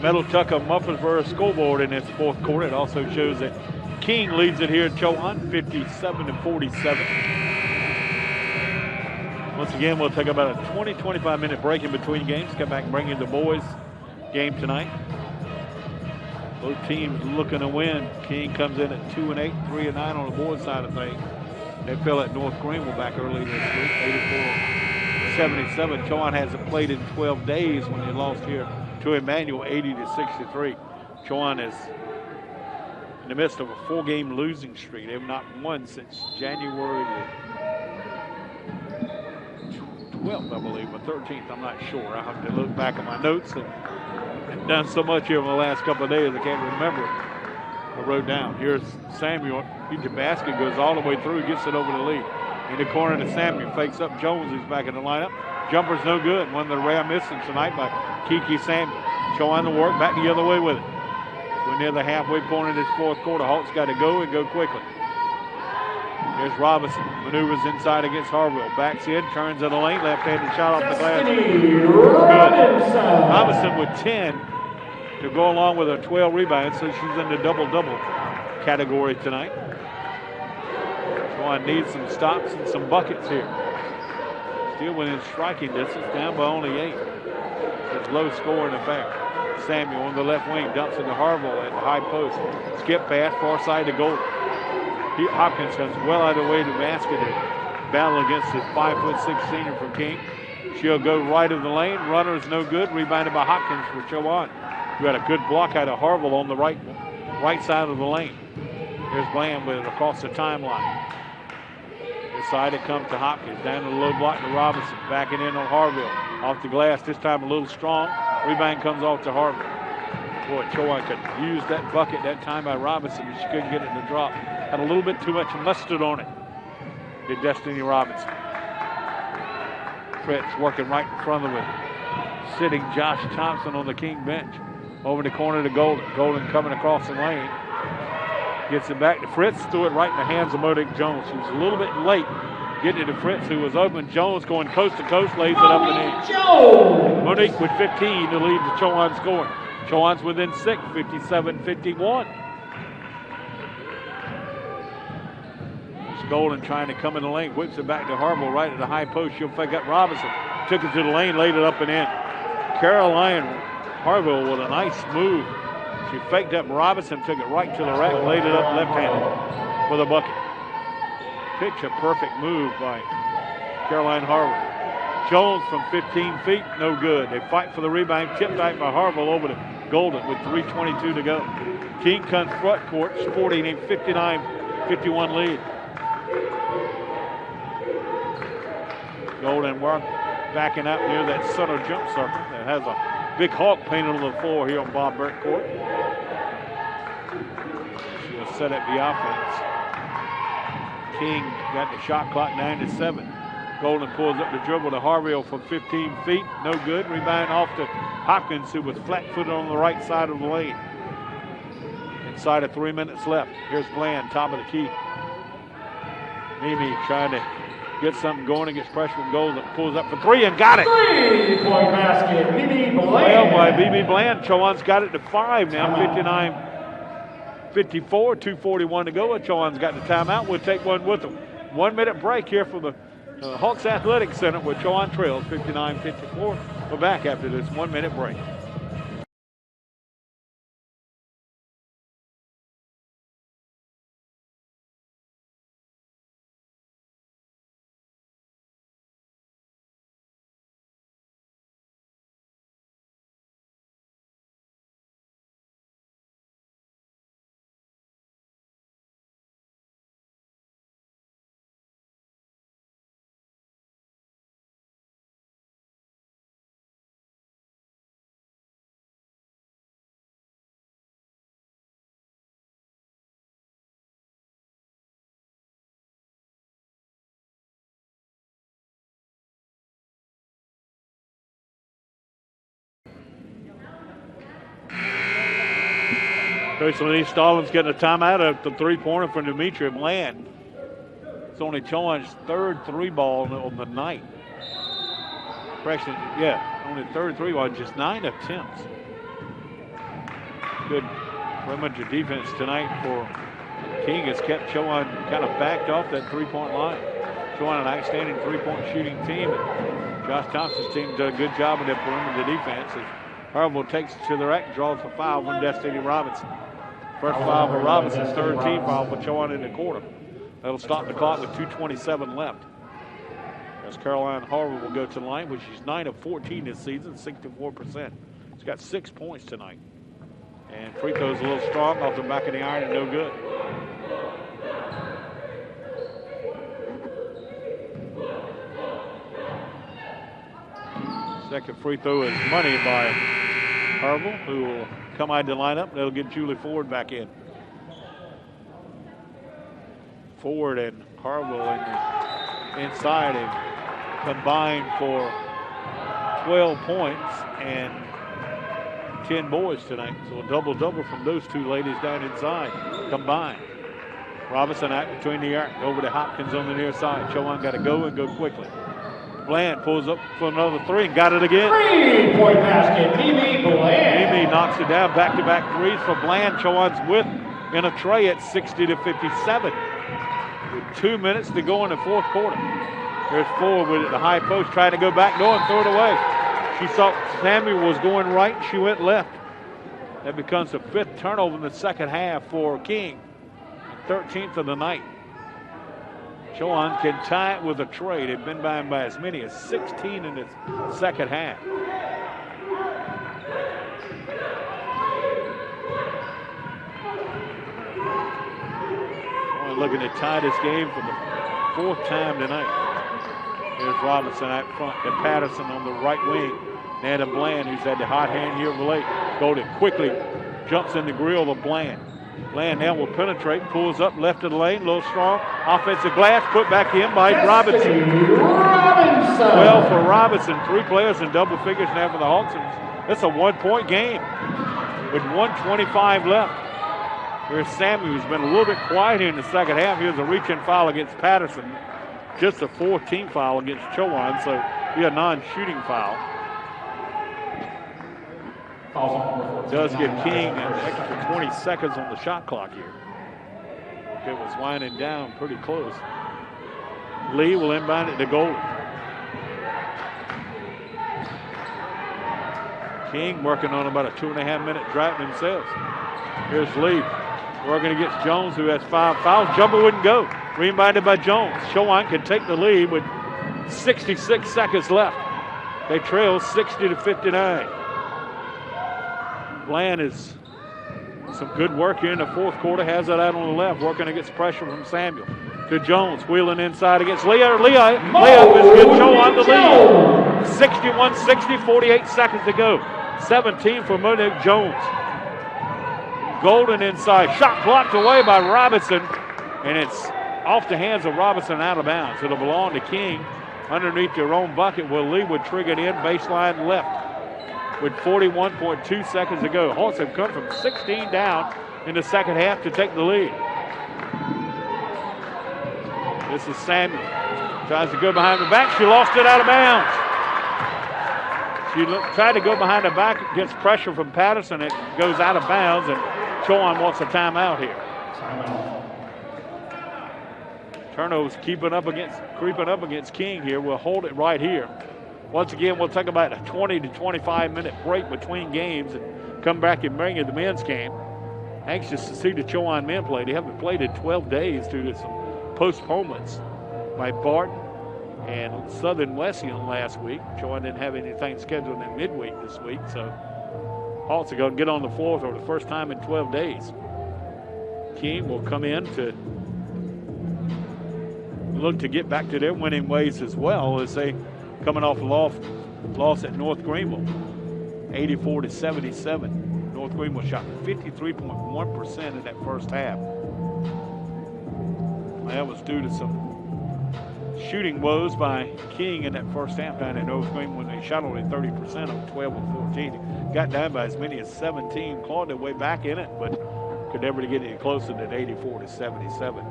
Metal Tucker Muffinsboro scoreboard in this fourth quarter. It also shows that King leads it here at Chowan, 57-47. Once again, we'll take about a 20-25 minute break in between games. Come back and bring you the boys game tonight. Both teams looking to win. King comes in at 2-8, 3-9 on the boys side of things. They fell at North Greenville back early this week, 84-77. Chowan hasn't played in 12 days when they lost here to Emmanuel, 80-63. Chowan is in the midst of a 4-game losing streak. They've not won since January the 12th, I believe, or 13th. I'm not sure. I have to look back at my notes. I've done so much here in the last couple of days, I can't remember. I wrote down. Here's Samuel. The basket goes all the way through, gets it over the lead. In the corner to Samuel, fakes up Jones, who's back in the lineup. Jumper's no good. One of the rare misses tonight by Kiki Samuel. Chowan the work, back the other way with it. We're near the halfway point of this fourth quarter. Hawks got to go and go quickly. Here's Robinson. Maneuvers inside against Harville. Backs in, turns in the lane. Left-handed shot off the glass. Good. Robinson with 10 to go along with her 12 rebounds, so she's in the double-double category tonight. Chowan needs some stops and some buckets here. Still within striking distance, down by only 8. It's low scoring affair. Samuel on the left wing dumps into Harville at the high post. Skip pass, far side to Golden. Hopkins comes well out of the way to the basket and battle against the 5'6" senior from King. She'll go right of the lane. Runner is no good. Rebounded by Hopkins for Chowan. We had a good block out of Harville on the right side of the lane. Here's Bland with it across the timeline. Inside it comes to Hopkins. Down to the low block to Robinson. Backing in on Harville. Off the glass, this time a little strong. Rebound comes off to Harville. Boy, Chowan could use that bucket that time by Robinson, but she couldn't get it to drop. Had a little bit too much mustard on it. Did Destiny Robinson. Fritz working right in front of it. Sitting Josh Thompson on the King bench. Over the corner to Golden. Golden coming across the lane. Gets it back to Fritz. Threw it right in the hands of Monique Jones. She was a little bit late getting it to Fritz, who was open. Jones going coast to coast, lays it up and in. Monique with 15 to lead the Chowan scoring. Chowan's within 6, 57-51. Golden trying to come in the lane. Whips it back to Harville right at the high post. She'll fake up Robinson. Took it to the lane, laid it up and in. Caroline Harville with a nice move. She faked up Robinson, took it right to the rack, laid it up left-handed for the bucket. Picture perfect move by Caroline Harville. Jones from 15 feet, no good. They fight for the rebound, tipped back by Harville over to Golden with 3:22 to go. King comes front court, sporting a 59-51 lead. Golden work backing up near that center jump circle that has a big hawk painted on the floor here on Bob Burke Court. She'll set up the offense. King got the shot clock down to 7. Golden pulls up the dribble to Harville for 15 feet. No good. Rebound off to Hopkins, who was flat-footed on the right side of the lane. Inside of 3 minutes left. Here's Bland, top of the key. Mimi trying to get something going against freshman Golden. Pulls up for 3 and got it. 3-point basket, Mimi Bland. Well, by BB Bland, Chowan's got it to 5 now. 59-54, 2:41 to go. Chowan's got the timeout. We'll take one with them. 1 minute break here for the Hawks Athletic Center with Chowan trails 59-54. We're back after this 1 minute break. Coach Lenise Stallings getting a timeout at the three-pointer from Demetria Bland. It's only Chowan's third three ball on the night. Freshman, only third three ball, just 9 attempts. Good perimeter defense tonight for King has kept Chowan kind of backed off that three-point line. Chowan an outstanding three-point shooting team. And Josh Thompson's team did a good job of their perimeter defense. As Harville takes it to the rack, draws a foul from Destiny Robinson. First foul for Robinson, third team foul for Chowan in the quarter. That'll stop the clock with 2:27 left. As Caroline Harville will go to the line, which is 9 of 14 this season, 64%. She's got 6 points tonight. And free throw's a little strong off the back of the iron and no good. Second free throw is money by Harville, who will come out to line up. They'll get Julie Ford back in. Ford and Harville inside and combined for 12 points and 10 boards tonight. So a double-double from those two ladies down inside combined. Robinson out between the arc over to Hopkins on the near side. Chowan got to go and go quickly. Bland pulls up for another three and got it again. 3-point basket, Mimi Bland. Mimi knocks it down. Back-to-back threes for Bland. Chowan's with in a tray at 60-57. With 2 minutes to go in the fourth quarter. There's Ford with it, the high post, trying to go back door and throw it away. She saw Samuel was going right. She went left. That becomes the 5th turnover in the second half for King. 13th of the night. Chowan can tie it with a tray. They've been by him by as many as 16 in the second half. Chowan looking to tie this game for the 4th time tonight. Here's Robinson out front and Patterson on the right wing. Nana Bland, who's had the hot hand here of late. Golden quickly jumps in the grill of Bland. Bland now will penetrate, pulls up left of the lane, a little strong. Offensive glass put back in by Robinson. Well, for Robinson, 3 players in double figures now for the Hawks. It's a 1-point game with 1:25 left. Here's Samuel, who's been a little bit quiet here in the second half. Here's a reach-in foul against Patterson. Just a 14 foul against Chowan, so be a non-shooting foul. Does give King an extra 20 seconds on the shot clock here. It was winding down pretty close. Lee will inbound it to Golden. King working on about a 2.5-minute drought themselves. Here's Lee working against Jones, who has 5 fouls. Jumper wouldn't go. Rebounded by Jones. Chowan can take the lead with 66 seconds left. They trail 60-59. Bland is some good work here in the fourth quarter. Has it out on the left, working against pressure from Samuel. to Jones. Wheeling inside against Leah. Leah is good. Chowan the lead. 61-60, 48 seconds to go. 17 for Monique Jones. Golden inside. Shot blocked away by Robinson. And it's off the hands of Robinson, out of bounds. It'll belong to King underneath their own bucket. Will Lee would trigger it in, baseline left with 41.2 seconds to go. Hawks have come from 16 down in the second half to take the lead. This is Samuel. Tries to go behind the back. She lost it out of bounds. She tried to go behind the back, gets pressure from Patterson. It goes out of bounds, and Chowan wants a timeout here. Turnovers creeping up against King here. We'll hold it right here. Once again, we'll take about a 20 to 25 minute break between games and come back and bring you the men's game. Anxious to see the Chowan men play. They haven't played in 12 days due to some postponements by Barton and Southern Wesleyan last week. Chowan didn't have anything scheduled in midweek this week, so Hawks are going to get on the floor for the first time in 12 days. King will come in to look to get back to their winning ways as well, as they coming off a loss at North Greenville, 84-77. North Greenville shot 53.1% in that first half. That was due to some shooting woes by King in that first half down in North Greenville when they shot only 30% on 12 of 14. Got down by as many as 17, clawed their way back in it, but could never get any closer than 84-77.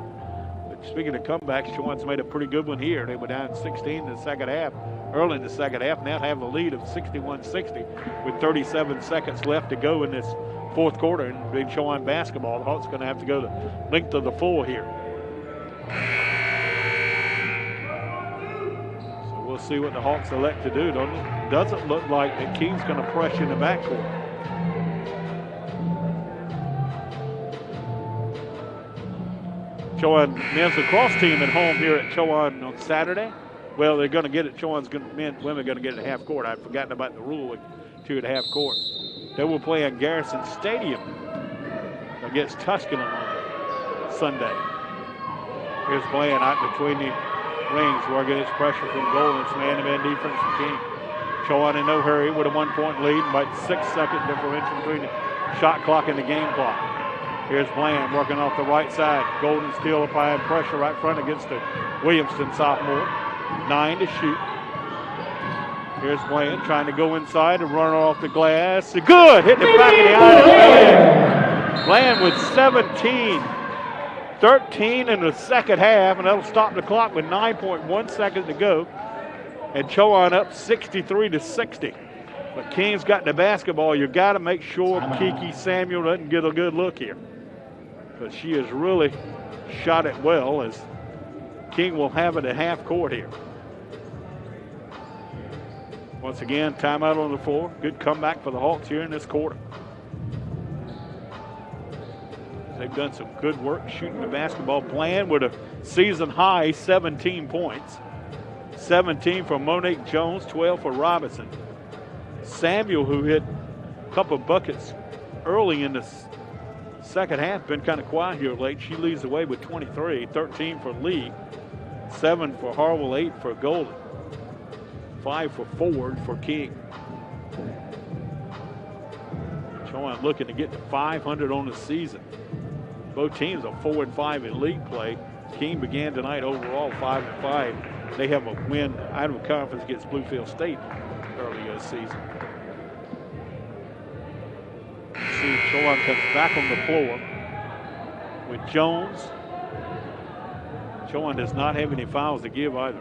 Speaking of comebacks, Chowan's made a pretty good one here. They were down 16 in the second half, early in the second half. Now have a lead of 61-60 with 37 seconds left to go in this fourth quarter. And big Chowan basketball, the Hawks going to have to go the length of the floor here. So we'll see what the Hawks elect to do. Doesn't look like that King's going to pressure in the backcourt. Chowan men's lacrosse team at home here at Chowan on Saturday. Well, they're going to get it. Chowan's women are going to get it at half court. I'd forgotten about the rule with 2 at half court. They will play at Garrison Stadium against Tusculum on Sunday. Here's Bland out between the rings, working its pressure from Golden's man-to-man defense from King. Chowan in no hurry with a 1-point lead, about 6-second differential between the shot clock and the game clock. Here's Bland working off the right side. Golden still applying pressure right front against the Williamston sophomore. 9 to shoot. Here's Bland trying to go inside and run off the glass. Good! Hit the back of the eye. Bland with 17. 13 in the second half, and that'll stop the clock with 9.1 seconds to go. And Chowan up 63-60. But King's got the basketball. You got to make sure Kiki Samuel doesn't get a good look here, because she has really shot it well, as King will have it at half court here. Once again, timeout on the floor. Good comeback for the Hawks here in this quarter. They've done some good work shooting the basketball. Bland with a season high 17 points. 17 for Monique Jones, 12 for Robinson. Samuel, who hit a couple of buckets early in the second half, been kind of quiet here late. She leads the way with 23, 13 for Lee, 7 for Harwell, 8 for Golden, 5 for Ford for King. Chowan looking to get to 500 on the season. Both teams are 4-5 in league play. King began tonight overall 5-5. They have a win out of conference against Bluefield State earlier this season. See, Chowan comes back on the floor with Jones. Chowan does not have any fouls to give either.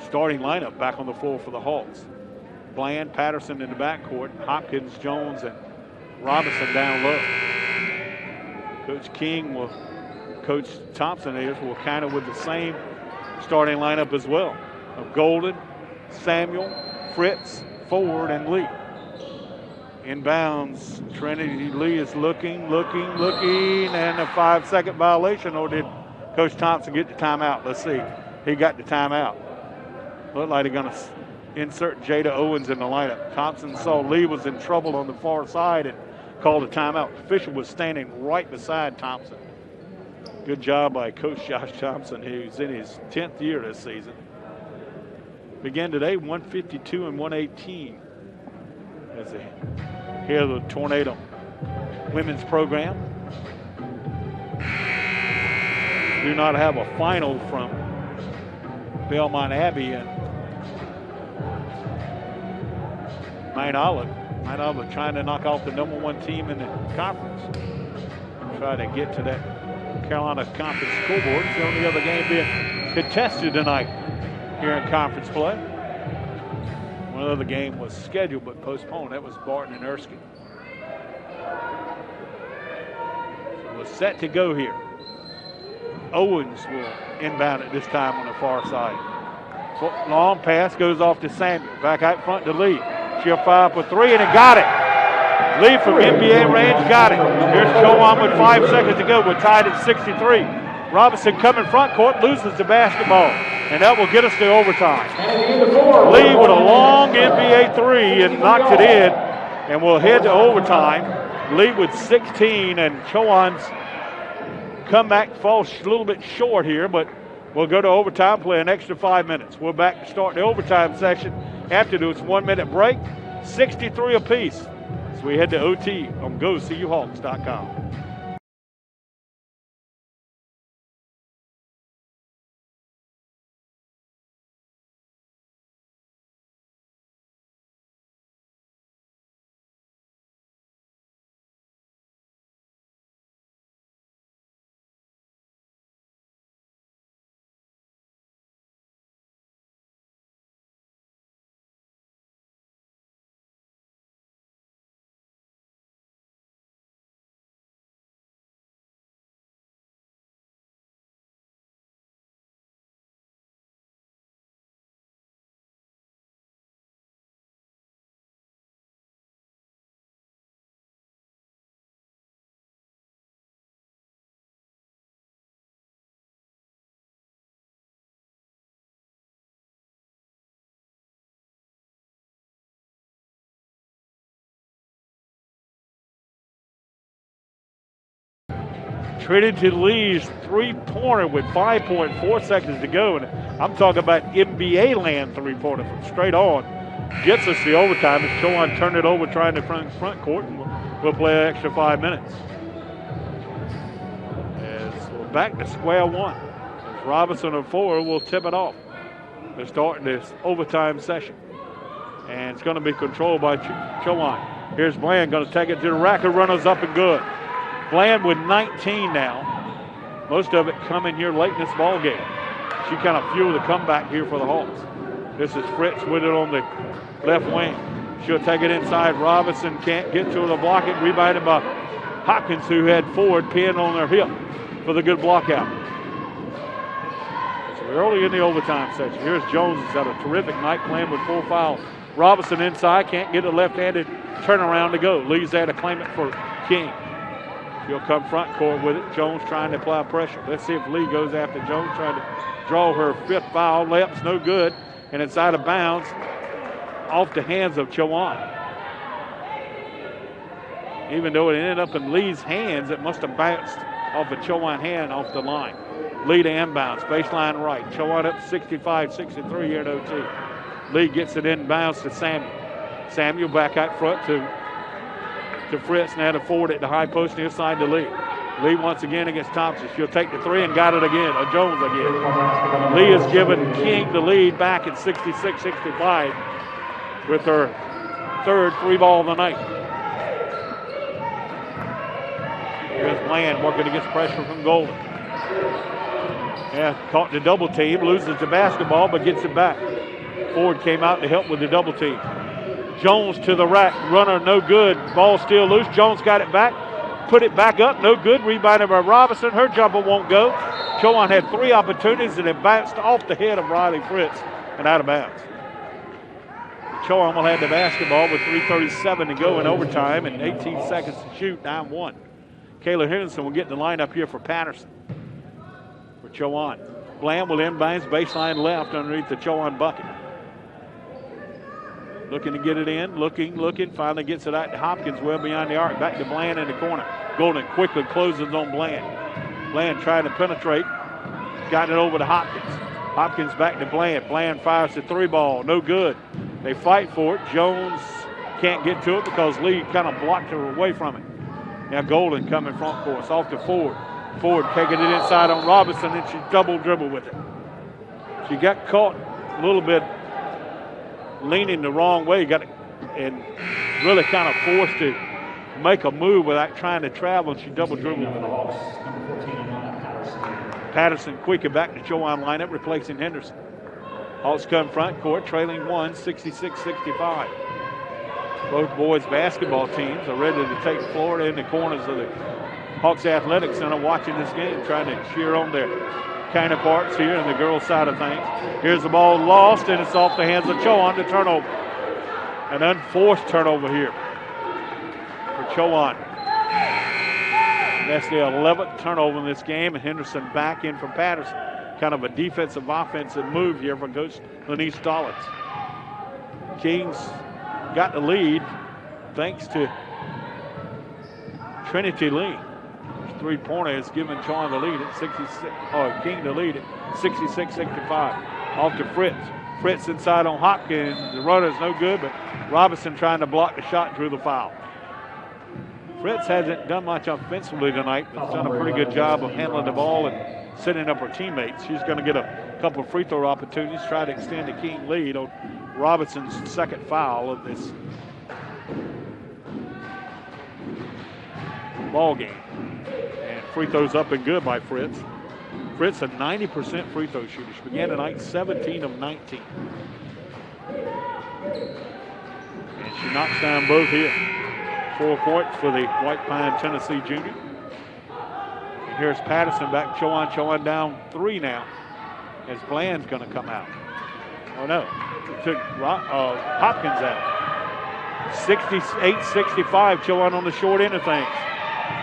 Starting lineup back on the floor for the Hawks. Bland, Patterson in the backcourt, Hopkins, Jones, and Robinson down low. Coach King will, Coach Thompson will kind of with the same starting lineup as well, of Golden, Samuel, Fritz, Ford, and Lee. Inbounds, Trinity Lee is looking, and a 5-second violation, or did Coach Thompson get the timeout? Let's see. He got the timeout. Looked like they're going to insert Jada Owens in the lineup. Thompson saw Lee was in trouble on the far side and called a timeout. The official was standing right beside Thompson. Good job by Coach Josh Thompson, who's in his 10th year this season. Began today 152 and 118 as they head of the Tornado women's program. Do not have a final from Belmont Abbey and Mount Olive. Mount Olive trying to knock off the #1 team in the conference. Try to get to that Carolina Conference scoreboard. It's the only other game being contested tonight here in conference play. One other game was scheduled but postponed. That was Barton and Erskine. So we're set to go here. Owens will inbound it this time on the far side. Long pass goes off to Samuel. Back out front to Lee. She'll fire up a three, and it got it. Lee from NBA range got it. Here's Chowan with 5 seconds to go. We're tied at 63. Robinson coming front court, loses the basketball, and that will get us to overtime. Lee with a long NBA three and knocked it in, and we'll head to overtime. Lee with 16, and Chowan's comeback falls a little bit short here, but we'll go to overtime, play an extra 5 minutes. We're back to start the overtime session after this 1 minute break. 63 apiece. So we head to OT on GoCUHawks.com. Trinity leads three-pointer with 5.4 seconds to go. And I'm talking about NBA land three-pointer from straight on. Gets us the overtime. As Chowan turned it over trying to front court, and we'll play an extra 5 minutes. As we're back to square one. As Robinson and Ford will tip it off. They're starting this overtime session. And it's going to be controlled by Chowan. Here's Bland going to take it to the rack. Her runner's up and good. Bland with 19 now. Most of it coming here late in this ball game. She kind of fueled the comeback here for the Hawks. This is Fritz with it on the left wing. She'll take it inside. Robinson can't get to her to block it. Rebounded by Hopkins, who had Ford pinned on their hip for the good block out. So we're early in the overtime section. Here's Jones. He's had a terrific night playing with full foul. Robinson inside, can't get a left-handed turnaround to go. Lee's there to claim it for King. She'll come front court with it. Jones trying to apply pressure. Let's see if Lee goes after Jones, trying to draw her fifth foul. Layup's no good, and it's out of bounds off the hands of Chowan. Even though it ended up in Lee's hands, it must have bounced off a Chowan hand off the line. Lee to inbounds, baseline right. Chowan up 65-63 here at OT. Lee gets it inbounds to Samuel. Samuel back out front to Fritz, now to Ford at the high post near side to Lee. Lee once again against Thompson. She'll take the three and got it again. Jones again. Lee has given King the lead back at 66-65 with her third three ball of the night. Here's Bland working against pressure from Golden. Yeah, caught the double team, loses the basketball, but gets it back. Ford came out to help with the double team. Jones to the rack, runner no good, ball still loose. Jones got it back, put it back up, no good. Rebounded by Robinson, her jumper won't go. Chowan had three opportunities and it bounced off the head of Riley Fritz and out of bounds. Chowan will have the basketball with 3:37 to go in overtime and 18 seconds to shoot, 9-1. Kayla Henderson will get in the lineup here for Patterson. For Chowan. Bland will inbounds baseline left underneath the Chowan bucket. Looking to get it in, looking, finally gets it out to Hopkins well beyond the arc. Back to Bland in the corner. Golden quickly closes on Bland. Bland trying to penetrate. Got it over to Hopkins. Hopkins back to Bland. Bland fires the 3-ball. No good. They fight for it. Jones can't get to it because Lee kind of blocked her away from it. Now Golden coming front course. Off to Ford. Ford taking it inside on Robinson, and she double dribbled with it. She got caught a little bit leaning the wrong way, and really kind of forced to make a move without trying to travel, and she double dribbled with it. Patterson quicker back to Chowan lineup, replacing Henderson. Hawks come front court, trailing 66-65. Both boys basketball teams are ready to take Florida in the corners of the Hawks Athletic Center watching this game, trying to cheer on their counterparts here on the girls' side of things. Here's the ball lost, and it's off the hands of Chowan to turnover. An unforced turnover here for Chowan. That's the 11th turnover in this game, and Henderson back in from Patterson. Kind of a defensive offensive move here for Coach Lenise Stallings. Kings got the lead thanks to Trinity Lee. Three-pointer has given Chowan the lead at 66, or King the lead at 66-65. Off to Fritz. Fritz inside on Hopkins. The runner's no good, but Robinson trying to block the shot, drew the foul. Fritz hasn't done much offensively tonight, but has done a pretty good job of handling the ball and setting up her teammates. She's going to get a couple of free throw opportunities, try to extend the King lead on Robinson's second foul of this ball game. And free throws up and good by Fritz. Fritz, a 90% free throw shooter. She began tonight 17 of 19. And she knocks down both here. 4 points for the White Pine, Tennessee junior. And here's Patterson back. Chowan down 3 now as Bland's going to come out. Oh, no. It took Hopkins out. 68-65. Chowan on the short end of things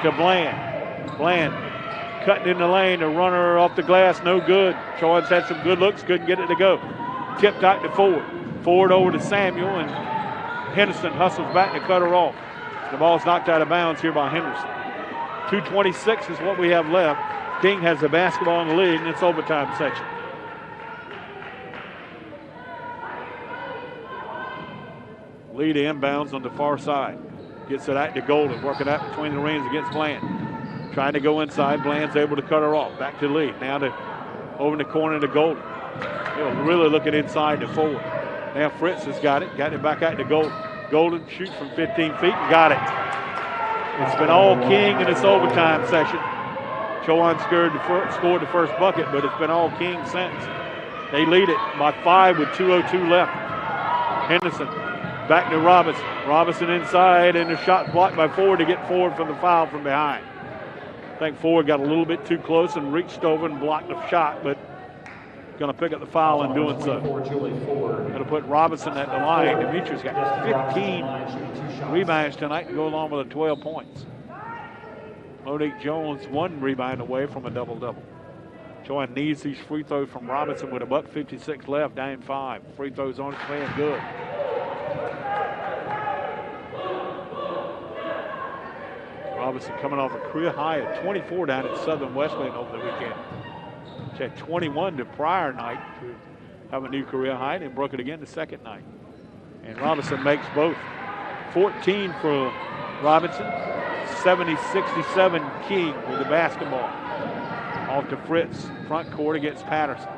to Bland. Bland cutting in the lane. The runner off the glass, no good. Chowan's had some good looks, couldn't get it to go. Tipped out to Ford. Ford over to Samuel, and Henderson hustles back to cut her off. The ball's knocked out of bounds here by Henderson. 2:26 is what we have left. King has the basketball in the lead, and it's overtime section. Lead inbounds on the far side. Gets it out to Golden, working out between the rings against Bland. Trying to go inside. Bland's able to cut her off. Back to Lee. Now to over in the corner to Golden. Really looking inside to Ford. Now Fritz has got it. Got it back out to Golden. Golden shoots from 15 feet and got it. It's been all King in this overtime session. Chowan scored the first bucket, but it's been all King since. They lead it by 5 with 2:02 left. Henderson back to Robinson. Robinson inside, and the shot blocked by Ford to get Ford from the foul from behind. I think Ford got a little bit too close and reached over and blocked the shot, but going to pick up the foul in doing so. Going to put Robinson at the line. Demetrius got 15 rebounds tonight to go along with the 12 points. Monique Jones 1 rebound away from a double-double. Chowan needs these free throws from Robinson with $1:56 left, down 5. Free throws on its way and good. Robinson coming off a career high of 24 down at Southern Wesleyan over the weekend. She had 21 the prior night to have a new career high, and broke it again the second night. And Robinson makes both. 14 for Robinson, 70-67 King with the basketball. Off to Fritz, front court against Patterson.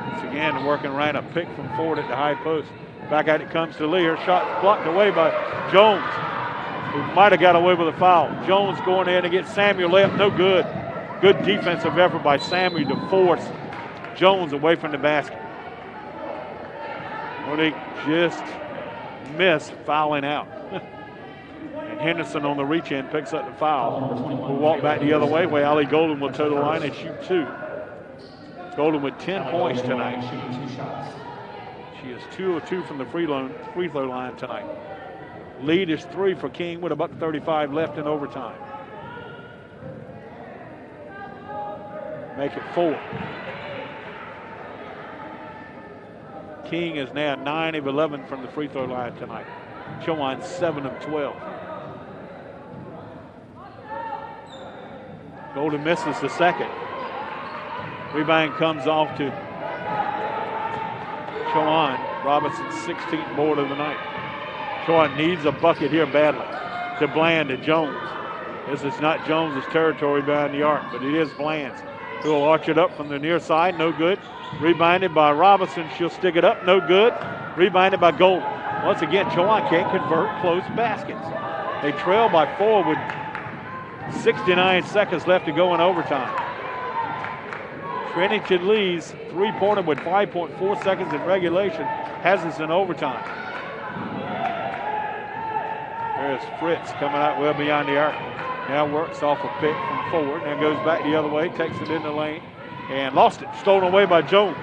Once again, working right, a pick from Ford at the high post. Back out it comes to Lee. Her shot blocked away by Jones, who might have got away with a foul. Jones going in to get Samuel layup, no good. Good defensive effort by Samuel to force Jones away from the basket. Monique just missed fouling out. And Henderson on the reach in picks up the foul. We'll walk back the other way where Ali Golden will toe the line and shoot 2. Golden with 10 points tonight. She is 2 of 2 from the free throw line tonight. Lead is 3 for King with about 35 left in overtime. Make it 4. King is now 9 of 11 from the free throw line tonight. Chowan 7 of 12. Golden misses the second. Rebound comes off to Chowan. Robinson's 16th board of the night. Chowan needs a bucket here badly. To Bland, to Jones. This is not Jones' territory behind the arc, but it is Bland's. Who'll arch it up from the near side, no good. Rebounded by Robinson, she'll stick it up, no good. Rebounded by Golden. Once again, Chowan can't convert close baskets. They trail by 4 with 69 seconds left to go in overtime. Trinity leads three-pointer with 5.4 seconds in regulation, has us in overtime. There's Fritz coming out well beyond the arc. Now works off a pick from forward. Now goes back the other way, takes it in the lane, and lost it. Stolen away by Jones.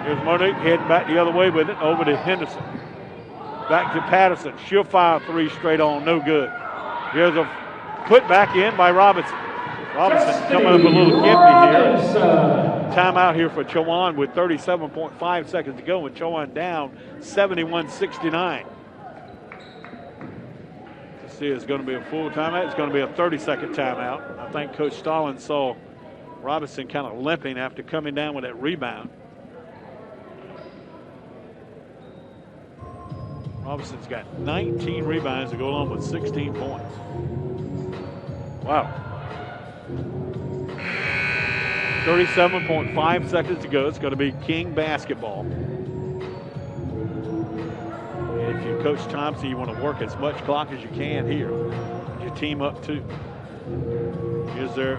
Here's Monique heading back the other way with it, over to Henderson. Back to Patterson. She'll fire 3 straight on, no good. Here's a put back in by Robinson. Robinson coming up a little gimpy here. Timeout here for Chowan with 37.5 seconds to go, and Chowan down 71-69. See, it's going to be a full timeout. It's going to be a 30-second timeout. I think Coach Stalin saw Robinson kind of limping after coming down with that rebound. Robinson's got 19 rebounds to go along with 16 points. Wow. 37.5 seconds to go. It's going to be King basketball. If you're Coach Thompson, you want to work as much clock as you can here. Get your team up too.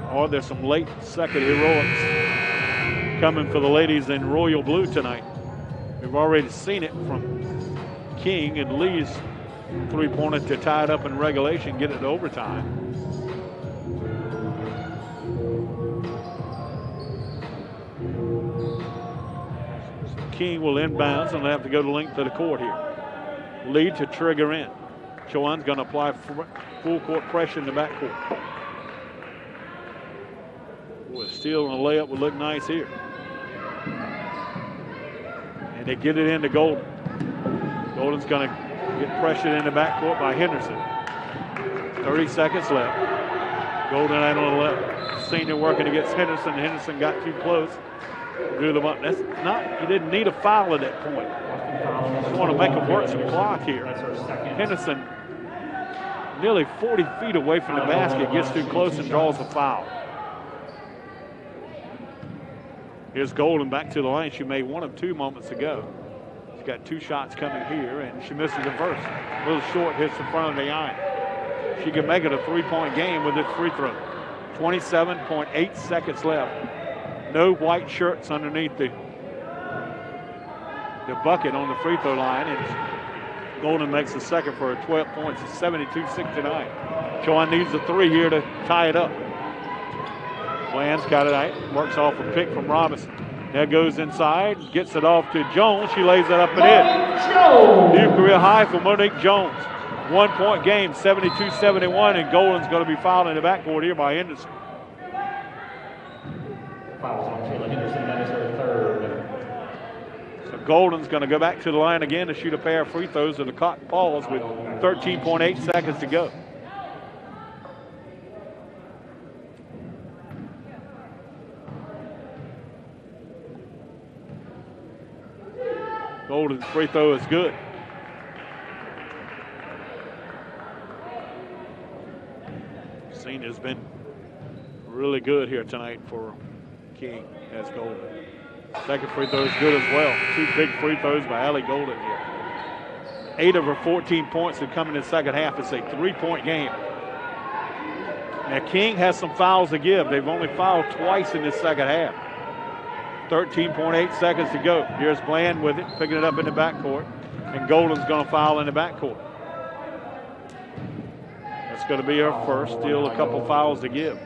Are there some late second heroics coming for the ladies in royal blue tonight? We've already seen it from King and Lee's three-pointer to tie it up in regulation, get it to overtime. So King will inbounds and they'll have to go the length of the court here. Lee to trigger in. Chowan's going to apply full court pressure in the backcourt. Boy, steal and a layup would look nice here. And they get it into Golden. Golden's going to get pressured in the backcourt by Henderson. 30 seconds left. Golden out on the left. Senior working against Henderson. Henderson got too close. Drew them up. That's not, you didn't need a foul at that point. You want to make them work some clock here. Henderson, nearly 40 feet away from the basket, gets too close and draws a foul. Here's Golden back to the line. She made one of 2 moments ago. She's got 2 shots coming here, and she misses the first. A little short, hits in front of the iron. She can make it a 3-point game with this free throw. 27.8 seconds left. No white shirts underneath the bucket on the free throw line, and Golden makes the second for 12 points. It's 72-69. Chowan needs a 3 here to tie it up. Bland's got it out, works off a pick from Robinson. Now goes inside, gets it off to Jones. She lays it up and in. New career high for Monique Jones. 1-point game, 72-71, and Golden's going to be fouled in the backcourt here by Henderson. Fouls on Kayla Henderson, that is her third. So Golden's going to go back to the line again to shoot a pair of free throws, and the clock falls with 13.8 seconds to go. Golden's free throw is good. Senior's been really good here tonight for King as Golden. Second free throw is good as well. 2 big free throws by Allie Golden here. 8 of her 14 points have come in the second half. It's a 3-point game. Now King has some fouls to give. They've only fouled twice in this second half. 13.8 seconds to go. Here's Bland with it, picking it up in the backcourt. And Golden's going to foul in the backcourt. That's going to be her first. Still a couple fouls to give.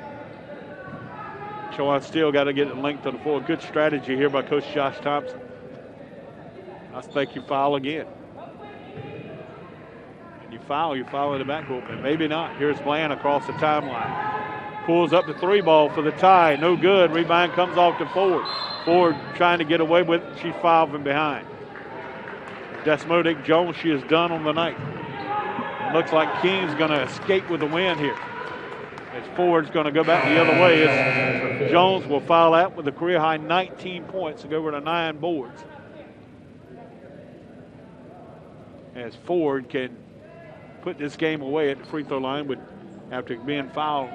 Chowan still got to get it linked to the floor. Good strategy here by Coach Josh Thompson. I think you foul again. And you foul in the backcourt, but maybe not. Here's Bland across the timeline. Pulls up the 3 ball for the tie. No good. Rebound comes off to Ford. Ford trying to get away with it. She's fouled from behind. Desmodic Jones, she is done on the night. It looks like King's going to escape with the win here. As Ford's going to go back the other way as Jones will foul out with a career-high 19 points to go over to 9 boards. As Ford can put this game away at the free throw line after being fouled,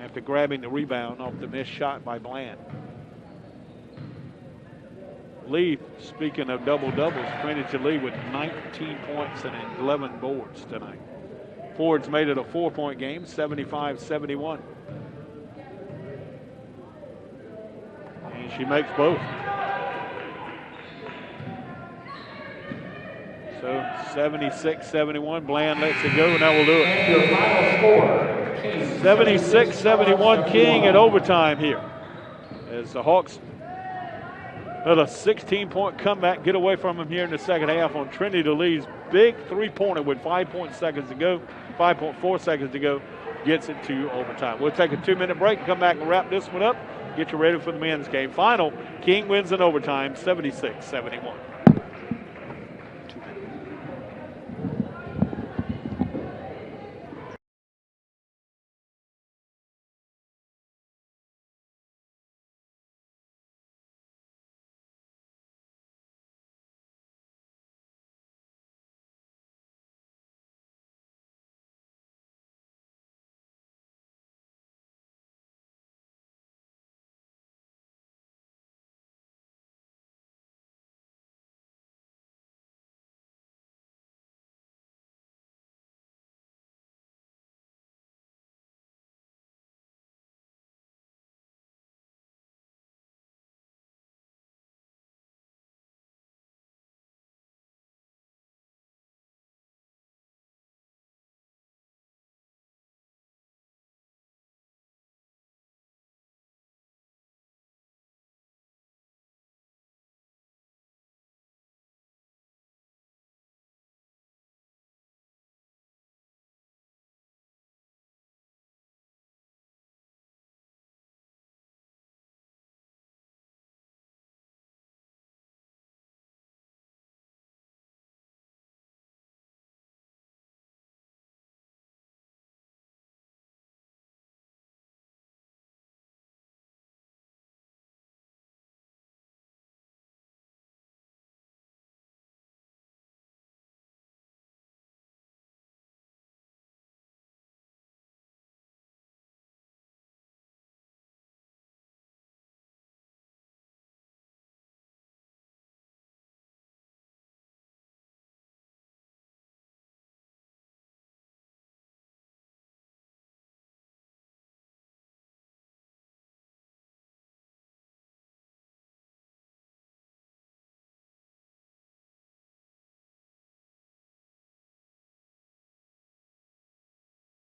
after grabbing the rebound off the missed shot by Bland. Lee, speaking of double-doubles, Trinity Lee with 19 points and 11 boards tonight. Ford's made it a 4-point game, 75-71. And she makes both. So 76-71, Bland lets it go, and that will do it. Your final score, 76-71 King at overtime here. As the Hawks let a 16-point comeback get away from them here in the second half on Trinity Lee's big three-pointer with 5.4 seconds to go, gets it to overtime. We'll take a 2-minute break, come back and wrap this one up, get you ready for the men's game. Final, King wins in overtime, 76-71.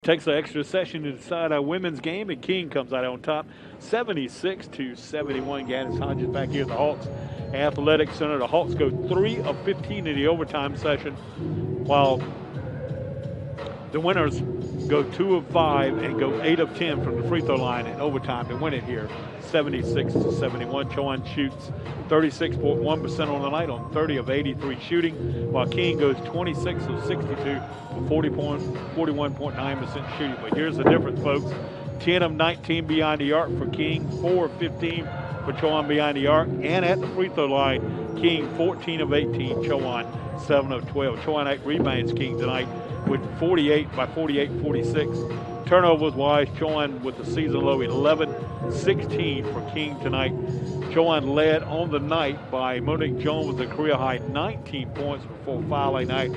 Takes an extra session to decide our women's game, and King comes out on top, 76-71. Gaddis Hodges back here at the Hawks Athletic Center. The Hawks go 3 of 15 in the overtime session, while the winners go 2 of 5 and go 8 of 10 from the free throw line in overtime to win it here, 76-71. Chowan shoots 36.1% on the night on 30 of 83 shooting, while King goes 26 of 62 for 41.9% shooting. But here's the difference, folks. 10 of 19 behind the arc for King, 4 of 15 for Chowan behind the arc, and at the free throw line, King 14 of 18, Chowan 7 of 12. Chowan 8 rebounds King tonight with 46. Turnovers wise, Chowan with the season low 11-16 for King tonight. Chowan led on the night by Monique Jones with a career high 19 points before fouling night.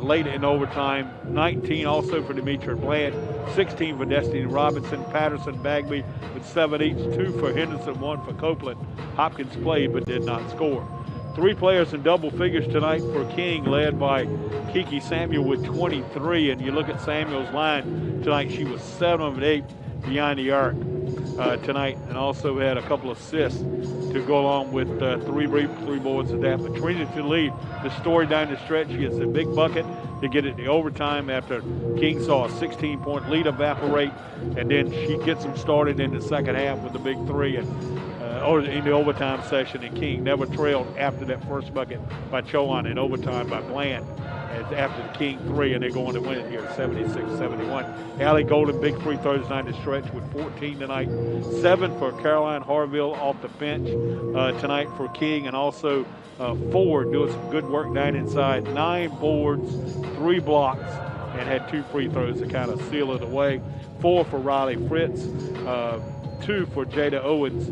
Late in overtime, 19 also for Demetra Bland, 16 for Destiny Robinson, Patterson, Bagby with 7 each, 2 for Henderson, 1 for Copeland. Hopkins played but did not score. 3 players in double figures tonight for King, led by Kiki Samuel with 23. And you look at Samuel's line tonight, she was 7 of 8 behind the arc tonight, and also had a couple of assists to go along with 3 boards of that. But Trinity Lee, the story down the stretch, she gets a big bucket to get it to overtime after King saw a 16-point lead evaporate, and then she gets them started in the second half with a big 3 or in the overtime session, and King never trailed after that first bucket by Chowan in overtime by Bland. as after the King 3, and they're going to win it here, 76-71. Allie Golden, big free throws tonight to stretch with 14 tonight. 7 for Caroline Harville off the bench tonight for King, and also 4 doing some good work down inside. 9 boards, 3 blocks, and had 2 free throws to kind of seal it away. 4 for Riley Fritz, 2 for Jada Owens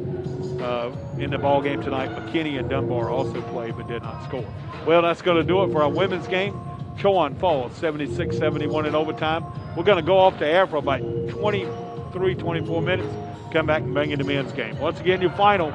in the ball game tonight. McKinney and Dunbar also played but did not score. Well, that's going to do it for our women's game. Chowan falls 76-71 in overtime. We're going to go off the air for about 23, 24 minutes, come back and bring in the men's game. Once again, your final